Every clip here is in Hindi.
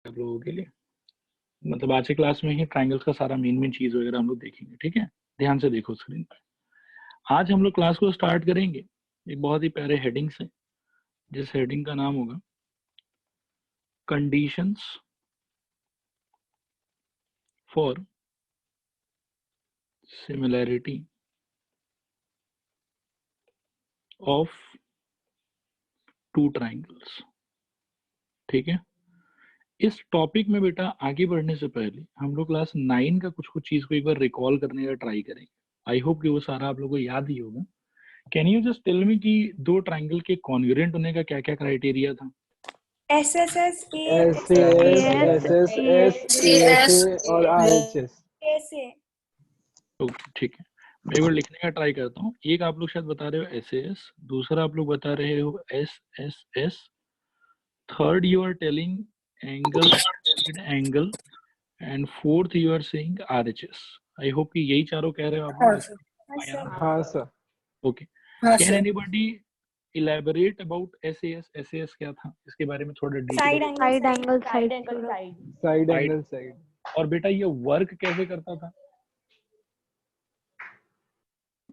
आप लोगों के लिए। मतलब आज के क्लास में ही ट्राइंगल्स का सारा मेन चीज वगैरह हम लोग देखेंगे, ठीक है। ध्यान से देखो स्क्रीन पर। आज हम लोग क्लास को स्टार्ट करेंगे एक बहुत ही प्यारे हेडिंग से, जिस हेडिंग का नाम होगा conditions for similarity of two triangles, ठीक है। इस टॉपिक में बेटा आगे बढ़ने से पहले हम लोग क्लास 9 का कुछ चीज को एक बार रिकॉल करने का ट्राई करेंगे। आई होप कि वो सारा आप लोगों को याद ही होगा। Can you just tell me कि दो ट्राइंगल के कॉन्ग्रुएंट होने का क्या क्या क्राइटेरिया था? SSS, SSS और RHS। तो ठीक है, मैं एक बार लिखने का ट्राई करता हूँ। एक आप लोग शायद बता रहे हो SAS, दूसरा आप लोग बता रहे हो SSS, third you are telling angle and fourth you are saying RHS। I hope कि यही चारों कह रहे हो आप लोग। हाँ sir. Okay, can anybody elaborate about SAS? SAS क्या था इसके बारे में थोड़ा साइड डिटेल। Angle side. और बेटा ये वर्क कैसे करता था?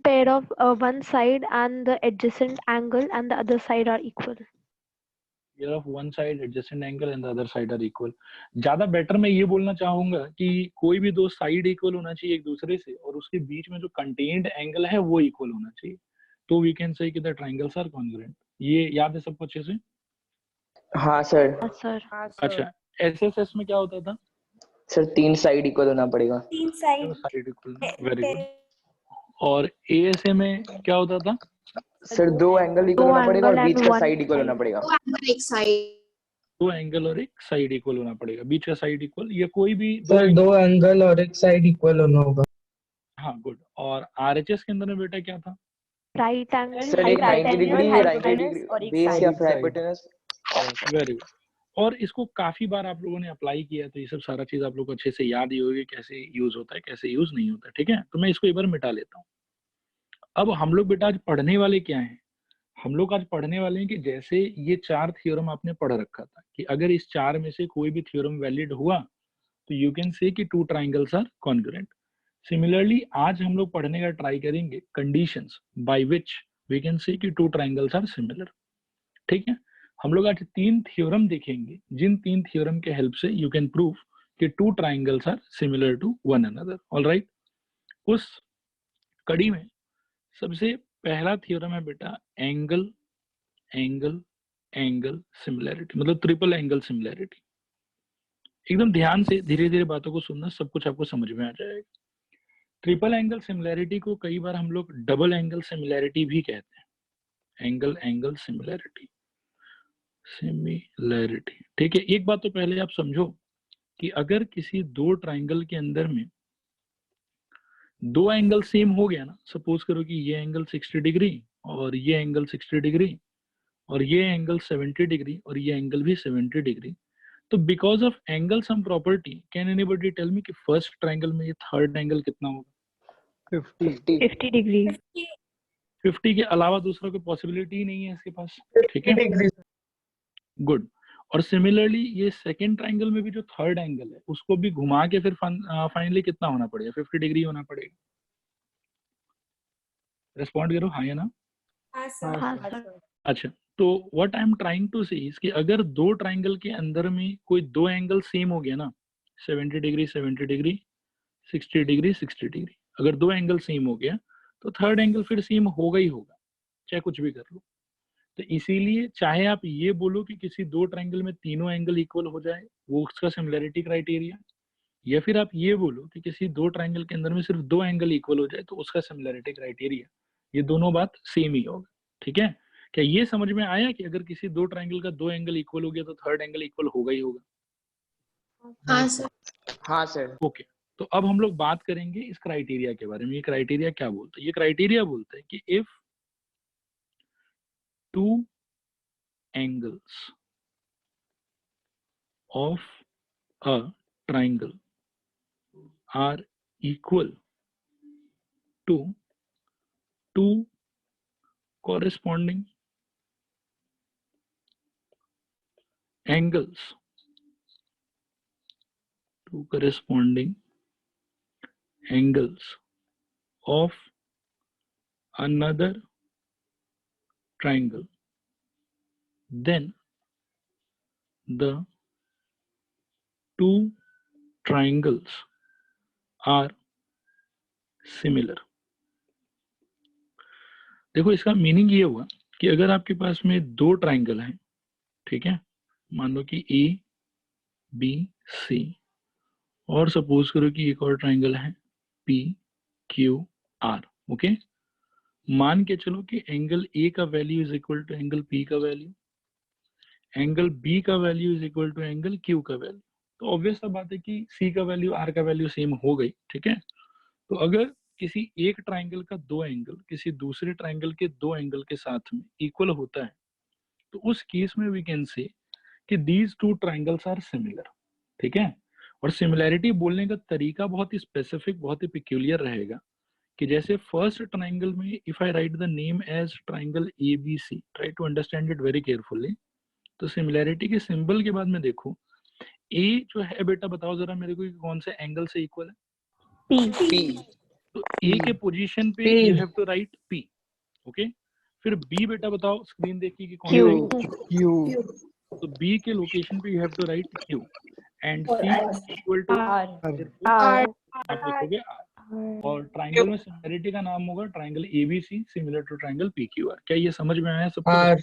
Pair of one side and the adjacent angle and the other side are equal. Pair of one side adjacent angle and the other side are equal. ज्यादा बेटर मैं ये बोलना चाहूंगा कि कोई भी दो साइड इक्वल होना चाहिए एक दूसरे से, और उसके बीच में जो कंटेन्ड एंगल है वो इक्वल होना चाहिए, तो वी कैन से कि द ट्रायंगल्स आर कॉन्ग्रुएंट। ये याद है सबको अच्छे से? हाँ सर। Sir. अच्छा, SSS में क्या होता था? सर 3 साइड इक्वल होना पड़ेगा। 3 side side equal, very good. और ASA में क्या होता था? सर 2 एंगल इक्वल होना पड़ेगा और बीच का साइड इक्वल होना पड़ेगा। दो एंगल और एक साइड इक्वल होना पड़ेगा, बीच का साइड इक्वल, या कोई भी सर 2 एंगल और एक साइड इक्वल होना होगा। हाँ गुड। और RHS के अंदर में बेटा क्या था? Right angle. सर एक 90 डिग्री, 90 डिग्री बेस या फिर हाइपोटेनस। Very good. और इसको काफी बार आप लोगों ने अप्लाई किया, तो ये सब सारा चीज आप लोग को अच्छे से याद ही होगी, कैसे यूज होता है कैसे यूज नहीं होता, ठीक है। तो मैं इसको एक बार मिटा लेता हूँ। अब हम लोग बेटा आज पढ़ने वाले क्या हैं? हम लोग आज पढ़ने वाले हैं कि जैसे ये 4 थ्योरम आपने पढ़ रखा था कि अगर इस 4 में से कोई भी थ्योरम वैलिड हुआ तो यू कैन से कि two triangles are congruent. Similarly आज हम लोग पढ़ने का ट्राई करेंगे conditions by which we can say कि टू ट्राइंगल्स आर सिमिलर, ठीक है। हम लोग आज 3 थ्योरम देखेंगे, जिन 3 थ्योरम के हेल्प से यू कैन प्रूव कि two triangles are similar to one another. Alright, उस कड़ी में सबसे पहला थ्योरम है बेटा एंगल एंगल एंगल सिमिलैरिटी, मतलब ट्रिपल एंगल सिमिलैरिटी। एकदम ध्यान से धीरे धीरे बातों को सुनना, सब कुछ आपको समझ में आ जाएगा। ट्रिपल एंगल सिमिलैरिटी को कई बार हम लोग डबल एंगल सिमिलैरिटी भी कहते हैं। एंगल एंगल सिमिलैरिटी, ठीक है। एक बात तो पहले आप समझो कि अगर किसी दो ट्राइंगल के अंदर में दो एंगल सेम हो गया ना, सपोज करो कि ये एंगल 60 डिग्री और ये एंगल 60 डिग्री और ये एंगल 70 डिग्री और ये एंगल भी 70 डिग्री, तो because of angle sum property can anybody tell me कि फर्स्ट ट्राइंगल में ये थर्ड एंगल कितना होगा? 50 degree. 50 के अलावा दूसरा कोई पॉसिबिलिटी ही नहीं है इसके पास, ठीक है। गुड। और सिमिलरली ये सेकंड ट्राइंगल में भी जो थर्ड एंगल है उसको भी घुमा के फिर फाइनली कितना होना पड़ेगा? 50 डिग्री होना पड़ेगा। रिस्पॉन्ड करो, हाँ या ना? हाँ सर। हाँ सर। अच्छा, तो what I am trying to say कि अगर दो ट्राइंगल के अंदर में कोई दो एंगल सेम हो गया ना, 70 डिग्री 70 डिग्री, 60 डिग्री 60 डिग्री, अगर दो एंगल सेम हो गया तो थर्ड एंगल फिर सेम होगा ही होगा, चाहे कुछ भी कर लो। तो इसीलिए चाहे आप ये बोलो कि किसी दो ट्राइंगल में तीनों एंगल इक्वल हो जाए, वो उसका सिमिलैरिटी क्राइटेरिया, या फिर आप ये बोलो कि किसी दो ट्राइंगल के अंदर में सिर्फ दो एंगल इक्वल हो जाए तो उसका सिमिलैरिटी क्राइटेरिया, ये दोनों बात सेम ही होगा, ठीक है। क्या ये समझ में आया कि अगर किसी दो ट्राइंगल का दो एंगल इक्वल हो गया तो थर्ड एंगल इक्वल होगा ही होगा? हाँ सर। हाँ सर। ओके, तो अब हम लोग बात करेंगे इस क्राइटेरिया के बारे में। ये क्राइटेरिया क्या बोलता है? ये क्राइटेरिया बोलता है कि if two angles of a triangle are equal to two corresponding angles two corresponding angles of another triangle, then the two triangles are similar. देखो इसका मीनिंग ये हुआ कि अगर आपके पास में दो ट्राइंगल हैं, ठीक है, मान लो कि ए बी सी, और सपोज करो कि एक और ट्राइंगल है पी क्यू आर, ओके, मान के चलो कि एंगल ए का value is equal to angle P का वैल्यू, एंगल बी का value is equal to angle Q का वैल्यू। तो ऑब्वियस सा बात है कि सी का वैल्यू आर का वैल्यू सेम हो गई, ठीक है। तो अगर किसी एक ट्राइंगल का दो एंगल किसी दूसरे ट्राइंगल के दो एंगल के साथ में इक्वल होता है, तो उस केस में वी कैन से कि these two triangles are similar, ठीक है। और सिमिलैरिटी बोलने का तरीका बहुत ही स्पेसिफिक, बहुत ही पिक्यूलियर रहेगा कि जैसे फर्स्ट ट्राइंगल में if I write the name as triangle A B C, try to understand it very carefully. तो सिमिलैरिटी के सिंबल के बाद में देखो ए जो है, बेटा बताओ जरा मेरे को कि कौन से एंगल से इक्वल है? P. तो ए के पोजीशन पे you have to write P, okay. फिर बी बेटा बताओ स्क्रीन देखिए कि कौन सा Q. तो बी के लोकेशन पे you have to write Q and C equal to R. आप लिखोगे आर। और ट्राइंगल में सिमिलरिटी का नाम होगा triangle ABC similar to triangle PQR. क्या ये समझ में आया सबको? R.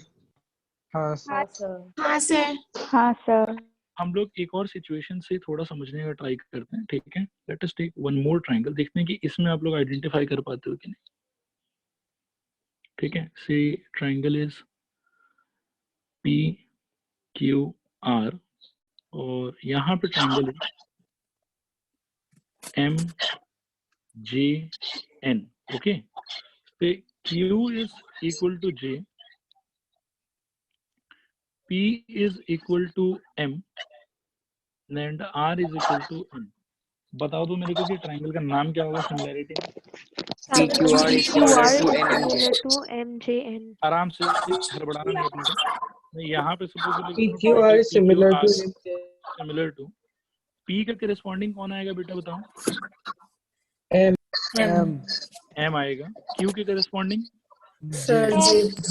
हाँ सर। हाँ सर। हाँ सर। हम लोग एक और सिचुएशन से थोड़ा समझने का ट्राई करते हैं, ठीक है। Let us take one more triangle, देखते हैं कि इसमें आप लोग आइडेंटिफाई कर पाते हो कि नहीं, ठीक है। See triangle is P Q R और यहाँ पे ट्राइंगल है M J N, okay. Q is equal to J, P is equal to M and R is equal to N। बताओ तो मेरे को कि ट्राइंगल का नाम क्या होगा सिमिलैरिटी में? PQR is similar to NMJ. to MJN। आराम से हड़बड़ाना नहीं अपने को। मैं यहाँ पे suppose PQR is similar to similar to P का करस्पॉन्डिंग कौन आएगा बेटा बताओ? M. M आएगा। Q के करस्पॉन्डिंग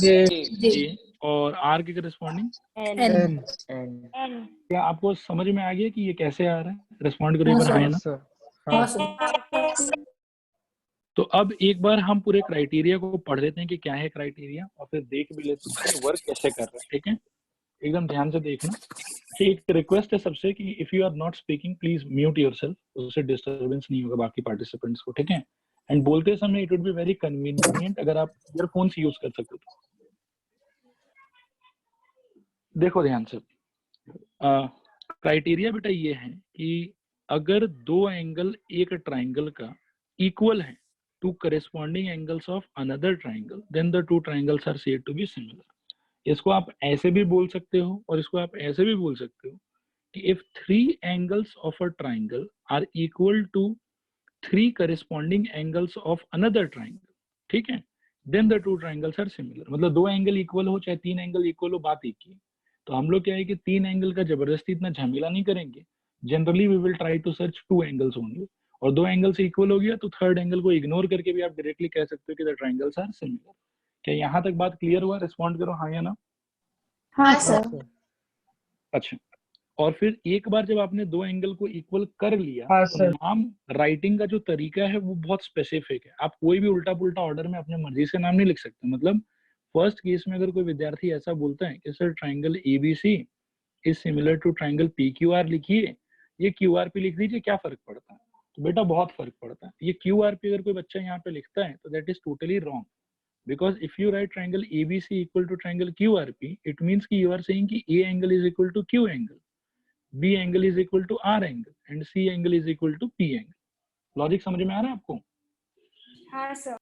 J. और R के करस्पॉन्डिंग N. क्या आपको समझ में आ गया कि ये कैसे आ रहा है? रिस्पॉन्ड करो एक बार, हाँ ना। तो अब एक बार हम पूरे क्राइटेरिया को पढ़ लेते हैं कि क्या है क्राइटेरिया, और फिर देख भी लेते हैं कि वर्क कैसे कर रहा है, ठीक है। एकदम ध्यान से देखना। एक रिक्वेस्ट है सबसे कि if you are not speaking please mute yourself, उससे डिस्टरबेंस नहीं होगा बाकी पार्टिसिपेंट्स को, ठीक है। एंड बोलते समय it would be very convenient अगर आप ईयरफोन्स यूज कर सको तो। देखो ध्यान से, क्राइटेरिया बेटा ये है कि अगर दो एंगल एक ट्राइंगल का इक्वल है to corresponding angles of another triangle, then the two triangles are said to be similar. इसको आप ऐसे भी बोल सकते हो और इसको आप ऐसे भी बोल सकते हो कि if three angles of a triangle are equal to three corresponding angles of another triangle, ठीक है, then the two triangles are similar. मतलब दो एंगल इक्वल हो चाहे तीन एंगल इक्वल हो, बात एक ही। तो हम लोग क्या है कि तीन एंगल का जबरदस्ती इतना झमेला नहीं करेंगे। Generally we will try to search two angles only, और दो एंगल से इक्वल हो गया तो थर्ड एंगल को इग्नोर करके भी आप डायरेक्टली कह सकते हो कि द ट्राइंगल्स आर सिमिलर। क्या यहाँ तक बात क्लियर हुआ? रिस्पॉन्ड करो हाँ या ना। हाँ सर। अच्छा, और फिर एक बार जब आपने दो एंगल को इक्वल कर लिया तो नाम राइटिंग का जो तरीका है वो बहुत स्पेसिफिक है। आप कोई भी उल्टा पुल्टा ऑर्डर में अपने मर्जी से नाम नहीं लिख सकते। मतलब फर्स्ट केस में अगर कोई विद्यार्थी ऐसा बोलता है कि sir triangle ABC is similar to triangle PQR लिखिए, ये क्यूआरपी लिख दीजिए, क्या फर्क पड़ता है? तो बेटा बहुत फर्क पड़ता है। ये क्यूआरपी अगर कोई बच्चा यहाँ पे लिखता है तो that is totally wrong, because if you write triangle ABC equal to triangle QRP, it means कि you are saying कि A angle is equal to Q angle, B angle is equal to R angle, and C angle is equal to P angle. Logic समझ में आ रहा है आपको? हाँ सर।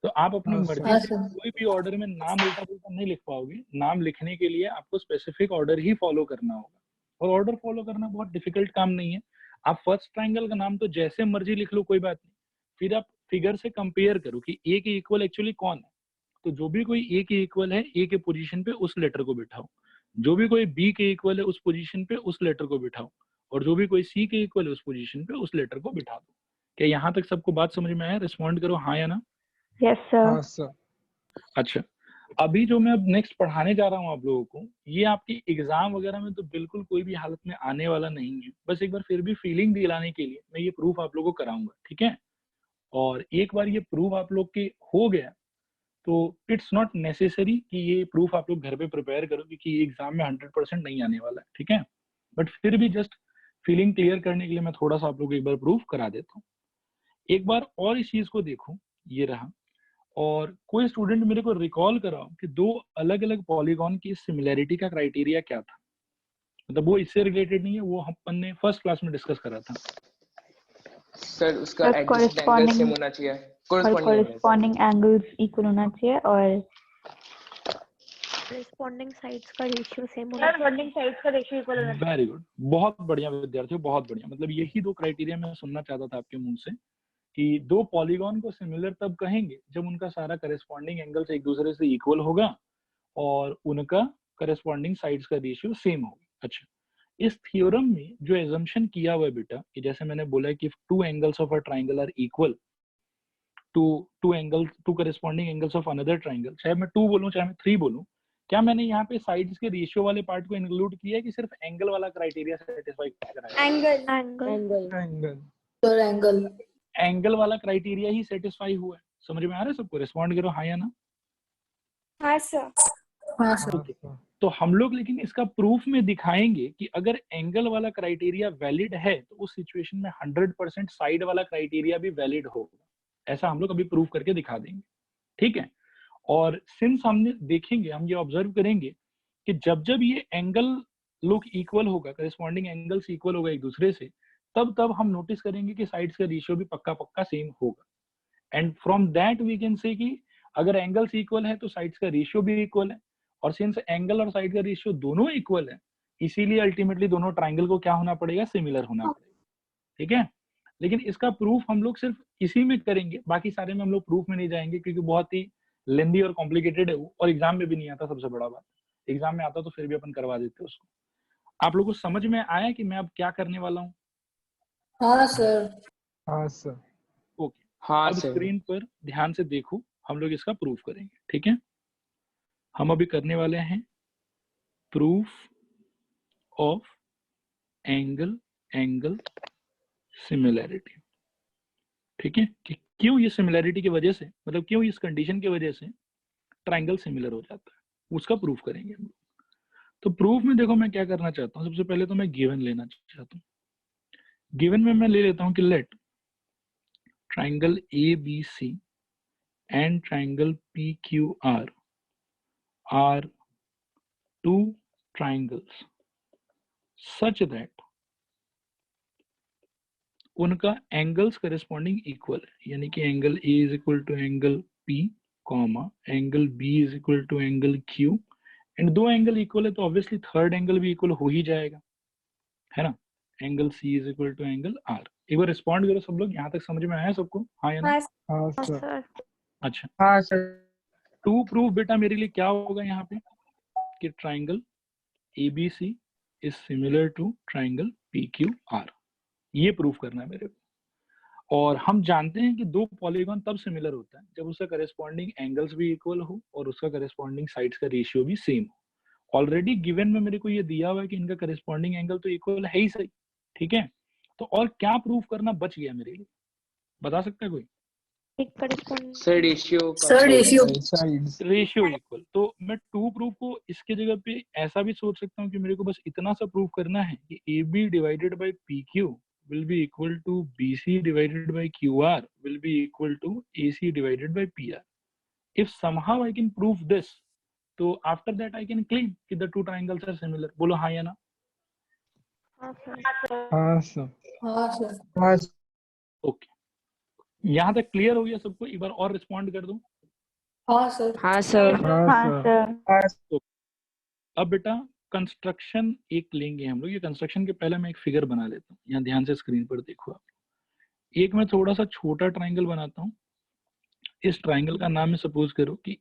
तो आप अपनी मर्जी से कोई भी ऑर्डर में नाम उल्टा पुल्टा नहीं लिख पाओगे। नाम लिखने के लिए आपको स्पेसिफिक ऑर्डर ही फॉलो करना होगा, और ऑर्डर फॉलो करना बहुत डिफिकल्ट काम नहीं है। आप फर्स्ट ट्राइंगल का नाम तो जैसे मर्जी लिख लो, कोई बात नहीं। फिर आप फिगर से कंपेयर करो कि ए के इक्वल एक्चुअली कौन है। तो जो भी कोई ए के इक्वल है, ए के पोजीशन पे उस लेटर को बिठाओ। जो भी कोई बी के इक्वल है, उस पोजीशन पे उस लेटर को बिठाओ। और जो भी कोई सी के इक्वल है उस पोजीशन पे उस लेटर को बिठा दो। क्या यहाँ तक सबको बात समझ में आया? रिस्पॉन्ड करो हाँ या ना। Yes, sir. हाँ सर। अच्छा, अभी जो मैं अब नेक्स्ट पढ़ाने जा रहा हूँ आप लोगों को, ये आपकी एग्जाम वगैरह में तो बिल्कुल कोई भी हालत में आने वाला नहीं है। बस एक बार फिर भी फीलिंग दिलाने के लिए मैं ये प्रूफ आप लोगों को कराऊंगा, ठीक है? और एक बार ये प्रूफ आप लोग के हो गया तो इट्स नॉट नेसेसरी कि ये प्रूफ आप लोग घर पे प्रिपेयर करो, क्योंकि ये एग्जाम में 100% नहीं आने वाला है, ठीक है? बट फिर भी जस्ट फीलिंग क्लियर करने के लिए मैं थोड़ा सा आप लोग को एक बार प्रूफ करा देता हूँ। एक बार और इस चीज को देखो, ये रहा। और कोई स्टूडेंट मेरे को रिकॉल कराओ कि दो अलग अलग पॉलीगॉन की सिमिलैरिटी का क्राइटेरिया क्या था। मतलब वो इससे रिलेटेड नहीं है, वो अपन ने फर्स्ट क्लास में डिस्कस करा था। सर उसका Sir, adjacent angle corresponding- same होना चाहिए, और corresponding angles equal होना चाहिए और Corresponding sides का ratio same होना चाहिए। corresponding sides का ratio equal होना चाहिए। वेरी गुड, बहुत बढ़िया विद्यार्थियों, बहुत बढ़िया। मतलब यही दो क्राइटेरिया मैं सुनना चाहता था आपके मुंह से, कि दो पॉलीगॉन को सिमिलर तब कहेंगे जब उनका सारा करेस्पॉन्डिंग एंगल्स एक दूसरे से इक्वल होगा और उनका करेस्पॉन्डिंग साइड्स का रेशियो सेम होगा। अच्छा, इस थ्योरम में जो एजम्पशन किया हुआ है बेटा, कि जैसे मैंने बोला कि two angles of a triangle are equal to two corresponding angles of another triangle, चाहे मैं 2 बोलूं चाहे मैं 3 बोलूं, क्या मैंने यहाँ पे साइड्स के रेशियो वाले पार्ट को इंक्लूड किया है कि सिर्फ एंगल वाला क्राइटेरिया सेटिस्फाई कराया? Angle एंगल वाला क्राइटेरिया ही सेटिस्फाई हुआ है। समझ में आ रहा है सबको? रिस्पॉन्ड करो हाँ या ना। हाँ सर। हाँ सर। तो हम लोग लेकिन इसका प्रूफ में दिखाएंगे कि अगर एंगल वाला क्राइटेरिया वैलिड है तो उस सिचुएशन में 100% साइड वाला क्राइटेरिया भी वैलिड होगा। ऐसा हम लोग अभी प्रूफ करके दिखा देंगे, ठीक है? और सिंस हमने देखेंगे, हम ये ऑब्जर्व करेंगे कि जब जब ये एंगल लोग इक्वल होगा, करेस्पॉन्डिंग एंगल्स इक्वल होगा एक दूसरे से, तब तब हम नोटिस करेंगे कि साइड्स का रेशियो भी पक्का पक्का सेम होगा। And from that we can say कि अगर एंगल्स इक्वल है तो साइड्स का रेशियो भी इक्वल है, और सिंस एंगल और साइड का रेशियो दोनों इक्वल है, इसीलिए अल्टीमेटली दोनों ट्राइंगल को क्या होना पड़ेगा? सिमिलर होना पड़ेगा, ठीक है? लेकिन इसका प्रूफ हम लोग सिर्फ इसी में करेंगे, बाकी सारे में हम लोग प्रूफ में नहीं जाएंगे, क्योंकि बहुत ही लेंदी और कॉम्प्लिकेटेड है वो, और एग्जाम में भी नहीं आता। सबसे बड़ा बात, एग्जाम में आता तो फिर भी अपन करवा देते उसको। आप लोगों को समझ में आया कि मैं अब क्या करने वाला हूँ? हाँ सर। हाँ सर। ओके, हाँ अब सर। स्क्रीन पर ध्यान से देखो, हम लोग इसका प्रूफ करेंगे, ठीक है? हम अभी करने वाले हैं प्रूफ ऑफ एंगल सिमिलैरिटी, ठीक है? कि क्यों ये सिमिलैरिटी की वजह से, मतलब क्यों इस कंडीशन की वजह से ट्राइंगल सिमिलर हो जाता है, उसका प्रूफ करेंगे हम लोग। तो प्रूफ में देखो मैं क्या करना चाहता हूँ, सबसे पहले तो मैं गिवन लेना चाहता हूँ। गिवन में मैं ले लेता हूँ कि let triangle ABC and triangle PQR are two triangles such that उनका एंगल्स करेस्पॉन्डिंग इक्वल है, यानी कि angle A is equal to angle P, comma angle B is equal to angle Q, and दो एंगल इक्वल है तो ऑब्वियसली थर्ड एंगल भी इक्वल हो ही जाएगा, है ना? Angle C is equal to angle R। एक बार रिस्पॉन्ड करो सब लोग, यहाँ तक समझ में आया सबको? हाँ या ना? हाँ हाँ सर। सर। अच्छा, हाँ सर। टू प्रूफ बेटा मेरे लिए क्या होगा यहाँ पे, कि triangle ABC is similar to triangle PQR, ये प्रूफ करना है मेरे को। और हम जानते हैं कि दो पॉलीगॉन तब सिमिलर होता है जब उसका करेस्पॉन्डिंग एंगल्स भी इक्वल हो और उसका करेस्पॉन्डिंग साइड्स का रेशियो भी सेम हो। ऑलरेडी गिवन में मेरे को ये दिया हुआ है कि इनका करेस्पॉन्डिंग एंगल तो इक्वल है ही सही, ठीक है? तो और क्या प्रूफ करना बच गया मेरे लिए, बता सकता है कोई? एक corresponding sir ratio ratio equal. तो मैं टू प्रूफ को इसके जगह पे ऐसा भी सोच सकता हूँ कि मेरे को बस इतना सा प्रूफ करना है कि AB divided by PQ will be equal to BC divided by QR will be equal to AC divided by PR. If somehow I can prove this, so after that I can claim that the two triangles are similar. बोलो हाँ या ना? हाँ सर। हाँ सर। हाँ सर। हाँ ओके, यहाँ तक क्लियर हो गया सबको? एक बार और रिस्पॉन्ड कर दो। हाँ सर। हाँ सर। हाँ सर। अब बेटा कंस्ट्रक्शन एक लेंगे हम लोग। ये कंस्ट्रक्शन के पहले मैं एक फिगर बना लेता हूँ, यहाँ ध्यान से स्क्रीन पर देखो आप। एक मैं थोड़ा सा छोटा ट्राइंगल बनाता हूँ। इस ट्राइंगल का नाम है सपोज करो कि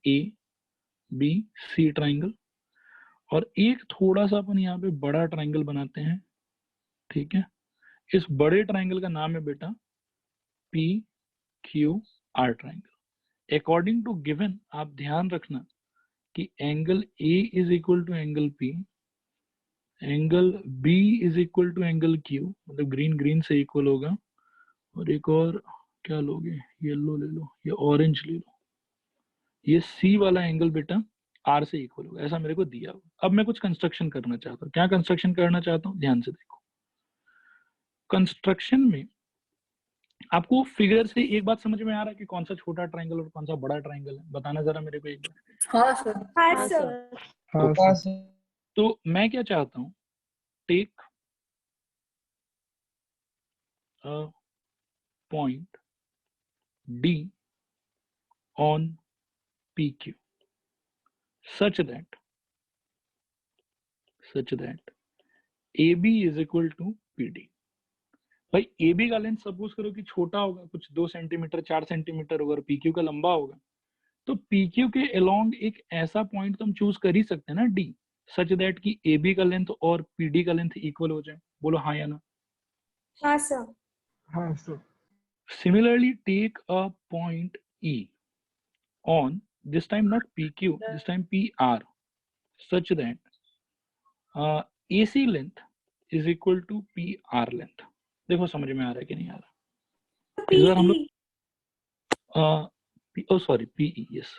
ABC ट्राइंगल, और एक थोड़ा सा अपन यहाँ पे बड़ा ट्राइंगल बनाते हैं ठीक है, इस बड़े ट्राइंगल का नाम है बेटा P Q R triangle. According to given आप ध्यान रखना कि angle A is equal to angle P, angle B is equal to angle Q, मतलब ग्रीन ग्रीन से इक्वल होगा, और एक और क्या लोगे, येलो ले लो या ऑरेंज ले लो, ये सी वाला एंगल बेटा आर से इक्वल होगा, ऐसा मेरे को दिया हुआ। अब मैं कुछ कंस्ट्रक्शन करना चाहता हूँ। क्या कंस्ट्रक्शन करना चाहता हूँ, ध्यान से देखो। कंस्ट्रक्शन में आपको फिगर से एक बात समझ में आ रहा है कि कौन सा छोटा ट्राइंगल और कौन सा बड़ा ट्राइंगल है, बताना जरा मेरे को एक बार। हाँ सर। तो मैं क्या चाहता हूँ, take a point D on PQ such that AB is equal to PD। भाई AB का लेंथ सपोज करो कि छोटा होगा, कुछ 2 सेंटीमीटर 4 सेंटीमीटर होगा, और PQ का लंबा होगा, तो PQ के अलोंग एक ऐसा पॉइंट तो हम चूज कर ही सकते हैं ना D, सच दैट कि AB का लेंथ और PD का लेंथ इक्वल हो जाए। बोलो हाँ या ना। हाँ सर। हाँ sir. Similarly, take a point E on this time not PQ, this time PR, such that AC length is equal to PR length। देखो समझ में आ रहा है कि नहीं आ रहा। इस बार हम लोग sorry PE, yes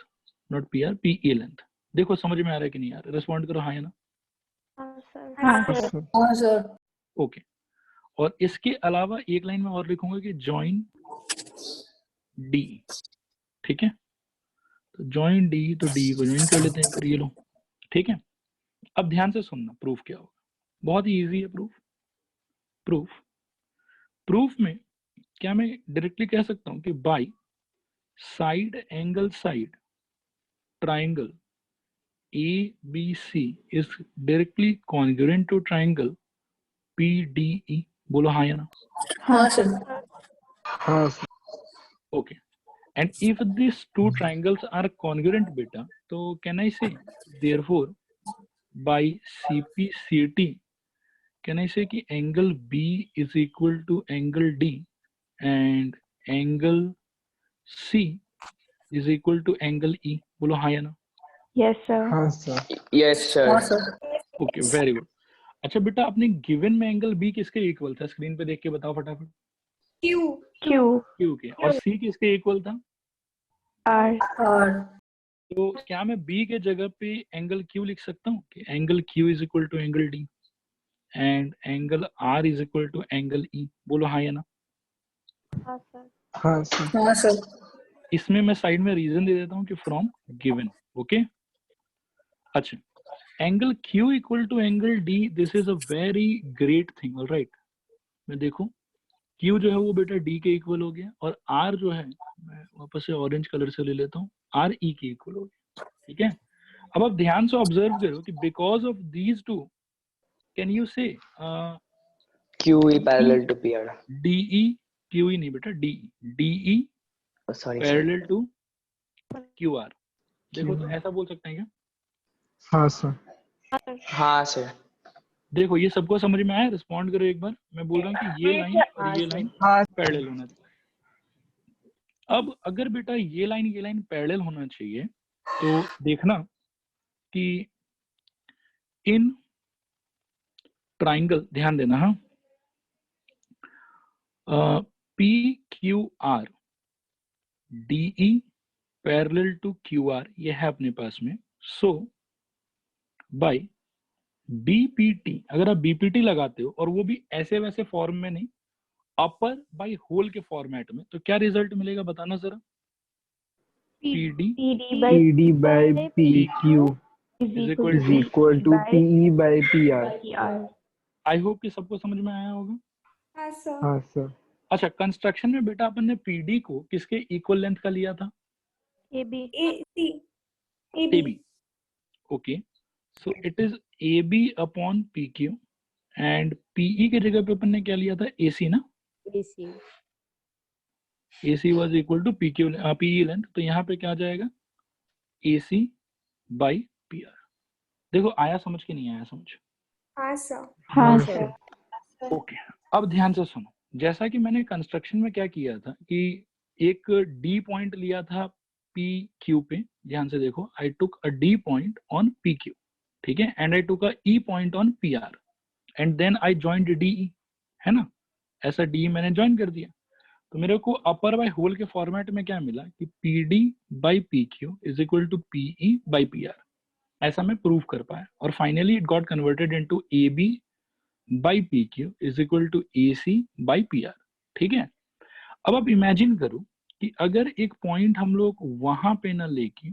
not PR, PE length. देखो समझ में आ रहा है कि नहीं आ रहा, रिस्पॉन्ड करो हाँ या ना। हाँ सर। ओके, और इसके अलावा एक लाइन में और लिखूंगा कि जॉइन D, ठीक है, तो जॉइन D, तो D को ज्वाइन कर लेते हैं फिर, ये लो, ठीक है। अब ध्यान से सुनना, प्रूफ क्या होगा, बहुत ही इजी है प्रूफ में क्या मैं डायरेक्टली कह सकता हूं कि by side angle side triangle ABC is directly congruent to triangle PDE। बोलो हाँ या ना। हाँ सर। हाँ sir. Okay, and if this two triangles are congruent बेटा, तो can I say therefore by CPCT can I say कि angle B is equal to angle D and angle C is equal to angle E। बोलो हाँ या ना। Yes, sir. हाँ सर। Yes, sir. हाँ सर। Okay, very good. अच्छा बेटा, अपने गिवन में एंगल B किसके इक्वल था, स्क्रीन पे देख के बताओ फटाफट। Q. Q के, और C किसके इक्वल था, R. तो क्या मैं B के जगह पे एंगल Q लिख सकता हूँ कि angle Q is equal to angle D and angle R is equal to angle E। बोलो हाँ या ना। हाँ सर। हाँ सर। हाँ सर। इसमें मैं साइड में रीजन दे देता हूँ कि फ्रॉम गिवन। ओके, अच्छा, angle Q equal to angle D, this is a very great thing. Alright, मैं देखो Q जो है वो बेटा D के इक्वल हो गया, और R जो है मैं वापस से ऑरेंज कलर से ले लेता हूँ, R E के इक्वल हो गया, ठीक है। अब आप ध्यान से ऑब्जर्व करो कि because of these two can you से QE parallel to PR. DE, QE नहीं बेटा, DE Oh, sorry, sir. Parallel to QR। देखो तो ऐसा बोल सकते हैं क्या। हाँ सर। हाँ sir. देखो ये सबको समझ में आया, रिस्पॉन्ड करो एक बार। मैं बोल रहा हूँ कि ये लाइन और ये लाइन हाँ पैरेलल होना चाहिए। अब अगर बेटा ये लाइन पैरेलल होना चाहिए, तो देखना कि इन ट्राइंगल, ध्यान देना हाँ, PQR DE parallel to QR ये है अपने पास में। सो बाय BPT, अगर आप BPT लगाते हो और वो भी ऐसे वैसे फॉर्म में नहीं, अपर बाय होल के फॉर्मेट में, तो क्या रिजल्ट मिलेगा बताना जरा। PD PD by PQ is is equal to PE by PR। I hope कि सबको समझ में आया होगा। हाँ सर। अच्छा, कंस्ट्रक्शन में बेटा अपन ने PD को किसके इक्वल लेंथ का लिया था, AB. AB। Okay, so it is AB upon PQ and PE के जगह पे अपन ने क्या लिया था, AC ना। AC was equal to PE length, तो यहाँ पे क्या आ जाएगा, AC बाय PR। देखो आया समझ के नहीं आया समझ। हाँ सर। ओके, अब ध्यान से सुनो। जैसा कि मैंने कंस्ट्रक्शन में क्या किया था कि एक डी पॉइंट लिया था पी क्यू पे, ध्यान से देखो, I took a D point on P Q, ठीक है, and I took a E point on P R, and then I joined D E, है ना, ऐसा डी मैंने ज्वाइन कर दिया। तो मेरे को अपर बाय होल के फॉर्मेट में क्या मिला कि P D by P Q is equal to PE by P R, ऐसा मैं प्रूव कर पाया। और finally it got converted into A B by P Q is equal to A C by P R, ठीक है। अब आप इमेजिन करो कि अगर एक पॉइंट हम लोग वहां पे ना लेके,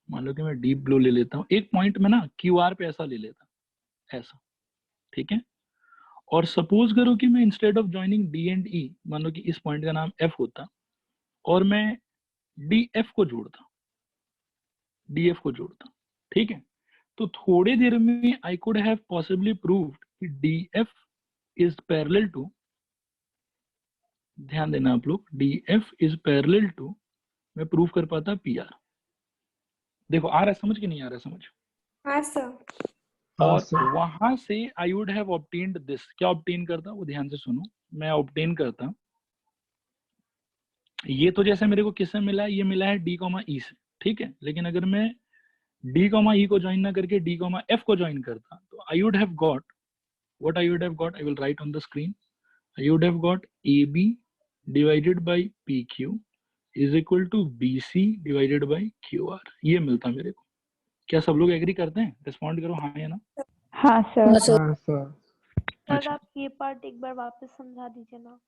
मान लो कि मैं डीप ब्लू ले लेता हूँ, एक पॉइंट में ना क्यू आर पे ऐसा ले लेता, ऐसा, ठीक है। और सपोज करो कि मैं instead of joining D and E, मान लो कि इस पॉइंट का नाम एफ होता और मैं डी एफ को जोड़ता, डी एफ को जोड़ता, ठीक है। तो थोड़ी देर में I could have possibly proved कि D F is parallel to, ध्यान देना आप लोग, D F is parallel to, मैं प्रूव कर पाता पी आर। देखो आ रहा है समझ कि नहीं आ रहा है समझ? हाँ सर। और वहां से आई वुड हैव ऑब्टेन्ड दिस, क्या ऑब्टेन करता, वो ध्यान से सुनो, मैं ऑब्टेन करता, ये तो जैसे मेरे को किससे मिला है, ये मिला है डी कॉमा ई से, ठीक है। लेकिन अगर मैं डी कॉमा ई को ज्वाइन ना करके डी कॉमा एफ को ज्वाइन करता, तो I would have got, what I would have got, I will write on the screen, I would have got A B divided by P Q is equal to B C divided by Q R, ये मिलता मेरे को। क्या सब लोग एग्री करते हैं? रिस्पॉन्ड करो हाँ या ना। हाँ सर। हाँ सर। सर अच्छा। आप ये पार्ट एक बार वापस समझा दीजिए ना।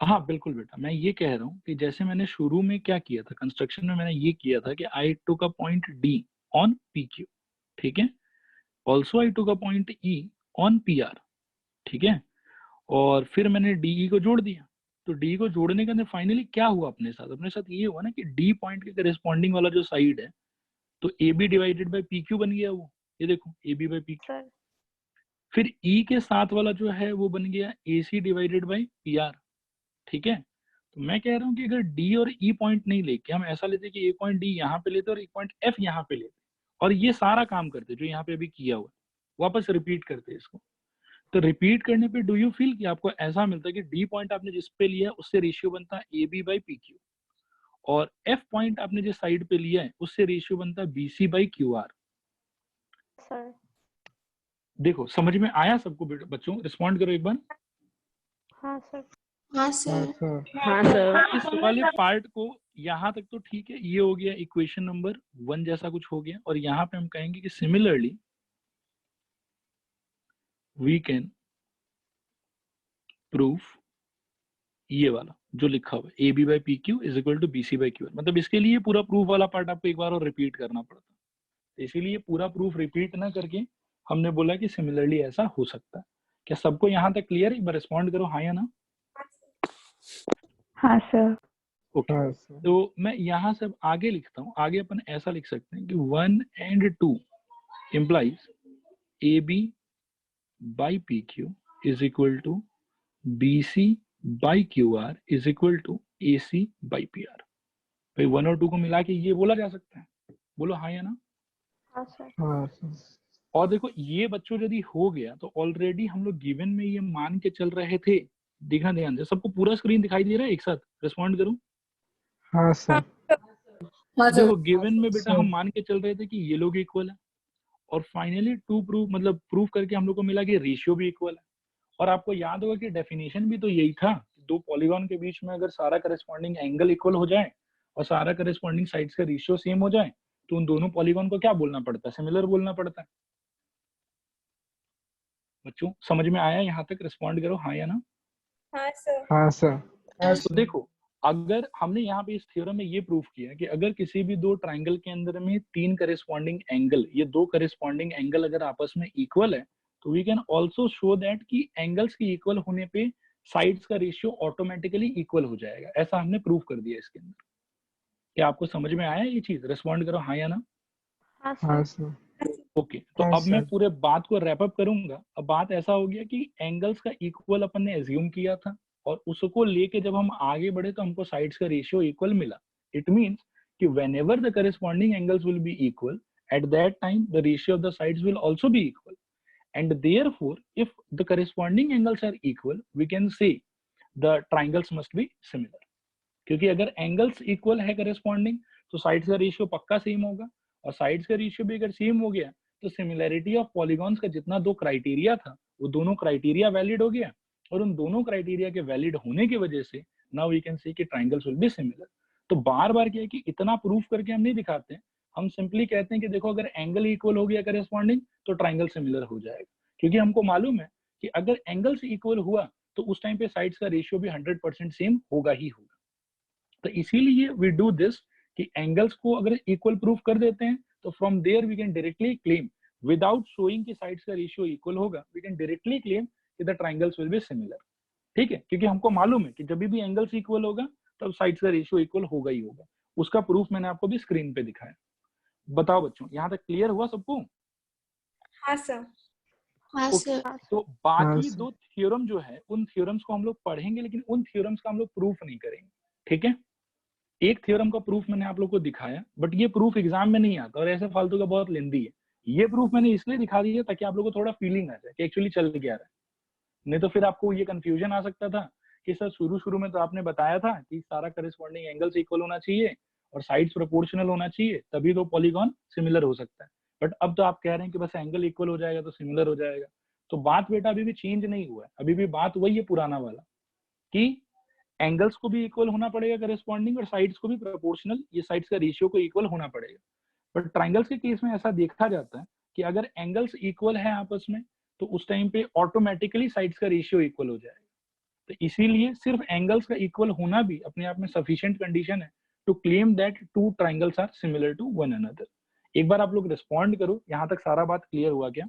हाँ बिल्कुल बेटा, मैं ये कह रहा हूँ कि जैसे मैंने शुरू में क्या किया था कंस्ट्रक्शन में, मैंने ये किया था कि I took a point D on P Q, ठीक है, also I took a point E on P R, ठीक है, और फिर मैंने डी को जोड़ दिया। तो डी को जोड़ने के अंदर फाइनली क्या हुआ अपने साथ ये हुआ ना कि डी पॉइंट के करेस्पॉन्डिंग वाला जो साइड है, तो A B divided by P Q बन गया वो, ये देखो A B by P Q. Sir फिर ई के साथ वाला जो है वो बन गया A C divided by P R, ठीक है। तो मैं कह रहा हूँ कि अगर डी और ई पॉइंट नहीं लेके हम ऐसा लेते कि एक पॉइंट डी यहाँ पे लेते और एक पॉइंट एफ यहाँ पे लेते, और ये सारा काम करते जो यहाँ पे अभी किया हुआ, वापस रिपीट करते इसको, तो रिपीट करने पे डू यू फील कि आपको ऐसा मिलता है कि डी पॉइंट आपने जिस पे लिया है उससे रेशियो बनता है A B by P Q, और एफ पॉइंट आपने जिस साइड पे लिया है उससे रेशियो बनता है B C by Q R. Sir देखो समझ में आया सबको बच्चों? रिस्पॉन्ड करो एक बार। हाँ सर। हाँ सर। हाँ सर। इस वाले पार्ट को यहाँ तक तो ठीक है, ये हो गया इक्वेशन नंबर 1 जैसा कुछ हो गया, और यहाँ पे हम कहेंगे कि सिमिलरली वी कैन प्रूफ ये वाला जो लिखा हुआ है A B by P Q is equal to B C by Q R. मतलब इसके लिए पूरा प्रूफ वाला पार्ट आपको एक बार और रिपीट करना पड़ता है, तो इसीलिए पूरा प्रूफ रिपीट ना करके हमने बोला कि सिमिलरली ऐसा हो सकता है। क्या सबको यहाँ तक क्लियर? एक बार रिस्पॉन्ड करो हाँ या ना। हाँ सर। ओके हाँ सर। तो मैं यहाँ से आगे लिखता हूँ, आगे अपन ऐसा लिख सकते हैं कि 1 and 2 implies AB by PQ is equal to BC by QR is equal to AC by PR। भाई 1 और 2 को मिला के ये बोला जा सकता है, बोलो हाँ या ना। हाँ सर। हाँ सर। और देखो ये बच्चों यदि हो गया तो ऑलरेडी हम लोग गिवन में ये मान के चल रहे थे, दिखा ध्यान से, सबको पूरा स्क्रीन दिखाई दे रहा है? एक साथ रिस्पॉन्ड करूं। हाँ सर। देखो गिवन में बेटा हम मान के चल रहे थे कि ये लोग इक्वल है, और फाइनली टू प्रूफ मतलब प्रूफ करके हम लोग को मिला कि रेशियो भी इक्वल है। और आपको याद होगा कि डेफिनेशन भी तो यही था, दो पॉलीगॉन के बीच में अगर सारा करस्पॉन्डिंग एंगल इक्वल हो जाए और सारा करस्पॉन्डिंग साइड्स का रेशियो सेम हो जाए तो उन दोनों पॉलीगॉन को क्या बोलना पड़ता है? सिमिलर बोलना पड़ता है। बच्चों समझ में आया यहाँ तक? रिस्पॉन्ड करो हाँ या ना। हाँ सर। हाँ सर। तो देखो अगर हमने यहाँ पे इस थ्योरम में ये प्रूफ किया कि अगर किसी भी दो ट्राइंगल के अंदर में 3 करस्पॉन्डिंग एंगल, ये 2 करस्पॉन्डिंग एंगल अगर आपस में इक्वल है तो we can also show that कि एंगल्स के इक्वल होने पे साइड्स का रेशियो ऑटोमेटिकली इक्वल हो जाएगा। ऐसा हमने प्रूफ कर दिया इसके अंदर। क्या आपको समझ में आया ये चीज? रिस्पॉन्ड करो हाँ या ना। हाँ सर। ओके तो हाँ, अब मैं सर। पूरे बात को रैप अप करूंगा। अब बात ऐसा हो गया कि एंगल्स का इक्वल अपन ने एज्यूम किया था और उसको लेके जब हम आगे बढ़े तो हमको साइड्स का रेशियो इक्वल मिला। इट मींस कि whenever the corresponding angles will be equal, at that time the ratio of the sides will also be equal, and therefore if the corresponding angles are equal we can say the triangles must be similar. क्योंकि अगर एंगल्स इक्वल है करस्पॉन्डिंग तो साइड्स का रेशियो पक्का सेम होगा, और साइड्स का रेशियो भी अगर सेम हो गया तो सिमिलैरिटी ऑफ पॉलीगॉन्स का जितना दो क्राइटेरिया था वो दोनों क्राइटेरिया वैलिड हो गया, और उन दोनों क्राइटेरिया के वैलिड होने की वजह से नाउ वी कैन सी कि ट्राइंगल्स विल बी सिमिलर। तो बार बार क्या है कि इतना प्रूफ करके हम नहीं दिखाते हैं, हम सिंपली कहते हैं कि देखो अगर एंगल इक्वल हो गया करस्पॉन्डिंग तो ट्राइंगल सिमिलर हो जाएगा, क्योंकि हमको मालूम है कि अगर एंगल्स इक्वल हुआ तो उस टाइम पे साइड्स का रेशियो भी 100% सेम होगा ही होगा। तो इसीलिए वी डू दिस कि एंगल्स को अगर इक्वल प्रूफ कर देते हैं तो from there we can directly claim without showing कि साइड्स का रेशियो इक्वल होगा, वी कैन डायरेक्टली क्लेम कि the triangles will be similar. ठीक है, क्योंकि हमको मालूम है कि जब भी एंगल्स इक्वल होगा तब साइड्स का रेशियो इक्वल होगा ही होगा। उसका प्रूफ मैंने आपको भी स्क्रीन पे दिखाया। बताओ बच्चों, यहाँ तक क्लियर हुआ सबको? हाँ सर। हाँ Okay, सर। तो बाकी हाँ, दो थ्योरम जो है उन थ्योरम्स को हम लोग पढ़ेंगे, लेकिन उन थ्योरम्स का हम लोग प्रूफ नहीं करेंगे। ठीक है, एक थ्योरम का प्रूफ मैंने आप लोग को दिखाया, बट ये प्रूफ एग्जाम में नहीं आता और ऐसे फालतू का बहुत लेंदी है। ये प्रूफ मैंने इसलिए दिखा दिया ताकि आप लोग को थोड़ा फीलिंग आ जाए कि एक्चुअली चल क्या रहा है, नहीं तो फिर आपको ये कंफ्यूजन आ सकता था कि सर शुरू में तो आपने बताया था कि सारा करस्पॉन्डिंग एंगल्स इक्वल होना चाहिए और साइड्स प्रोपोर्शनल होना चाहिए तभी तो पॉलीगॉन सिमिलर हो सकता है, बट अब तो आप कह रहे हैं कि बस एंगल इक्वल हो जाएगा तो सिमिलर हो जाएगा। तो बात बेटा अभी भी चेंज नहीं हुआ है, अभी भी बात वही है पुराना वाला कि एंगल्स को भी इक्वल होना पड़ेगा करस्पॉन्डिंग और साइड्स को भी प्रोपोर्शनल, ये साइड्स का रेशियो को इक्वल होना पड़ेगा। बट ट्राइंगल्स के केस में ऐसा देखा जाता है कि अगर एंगल्स इक्वल है आपस में तो उस टाइम पे ऑटोमेटिकली साइड्स का रेशियो इक्वल हो जाएगा। तो इसीलिए सिर्फ एंगल्स का इक्वल होना भी अपने आप में सफिशिएंट कंडीशन है to claim that two triangles are similar to one another. एक बार आप लोग रिस्पॉन्ड करो, यहाँ तक सारा बात क्लियर हुआ क्या?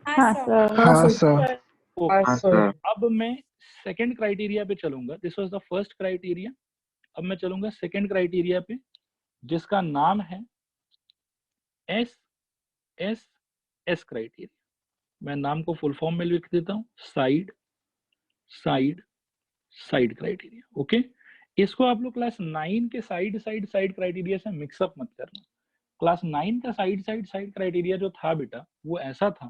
हाँ हाँ सर। सर। हाँ सर। ओके, हाँ सर। अब मैं सेकंड क्राइटेरिया पे चलूंगा। This was the first criteria, अब मैं चलूंगा सेकंड क्राइटेरिया पे जिसका नाम है एस एस एस क्राइटेरिया। मैं नाम को फुल फॉर्म में लिख देता हूँ, side side side criteria. Okay, इसको आप लोग क्लास 9 के साइड साइड साइड क्राइटेरिया से मिक्सअप मत करना। क्लास 9 का साइड साइड साइड क्राइटेरिया जो था बेटा वो ऐसा था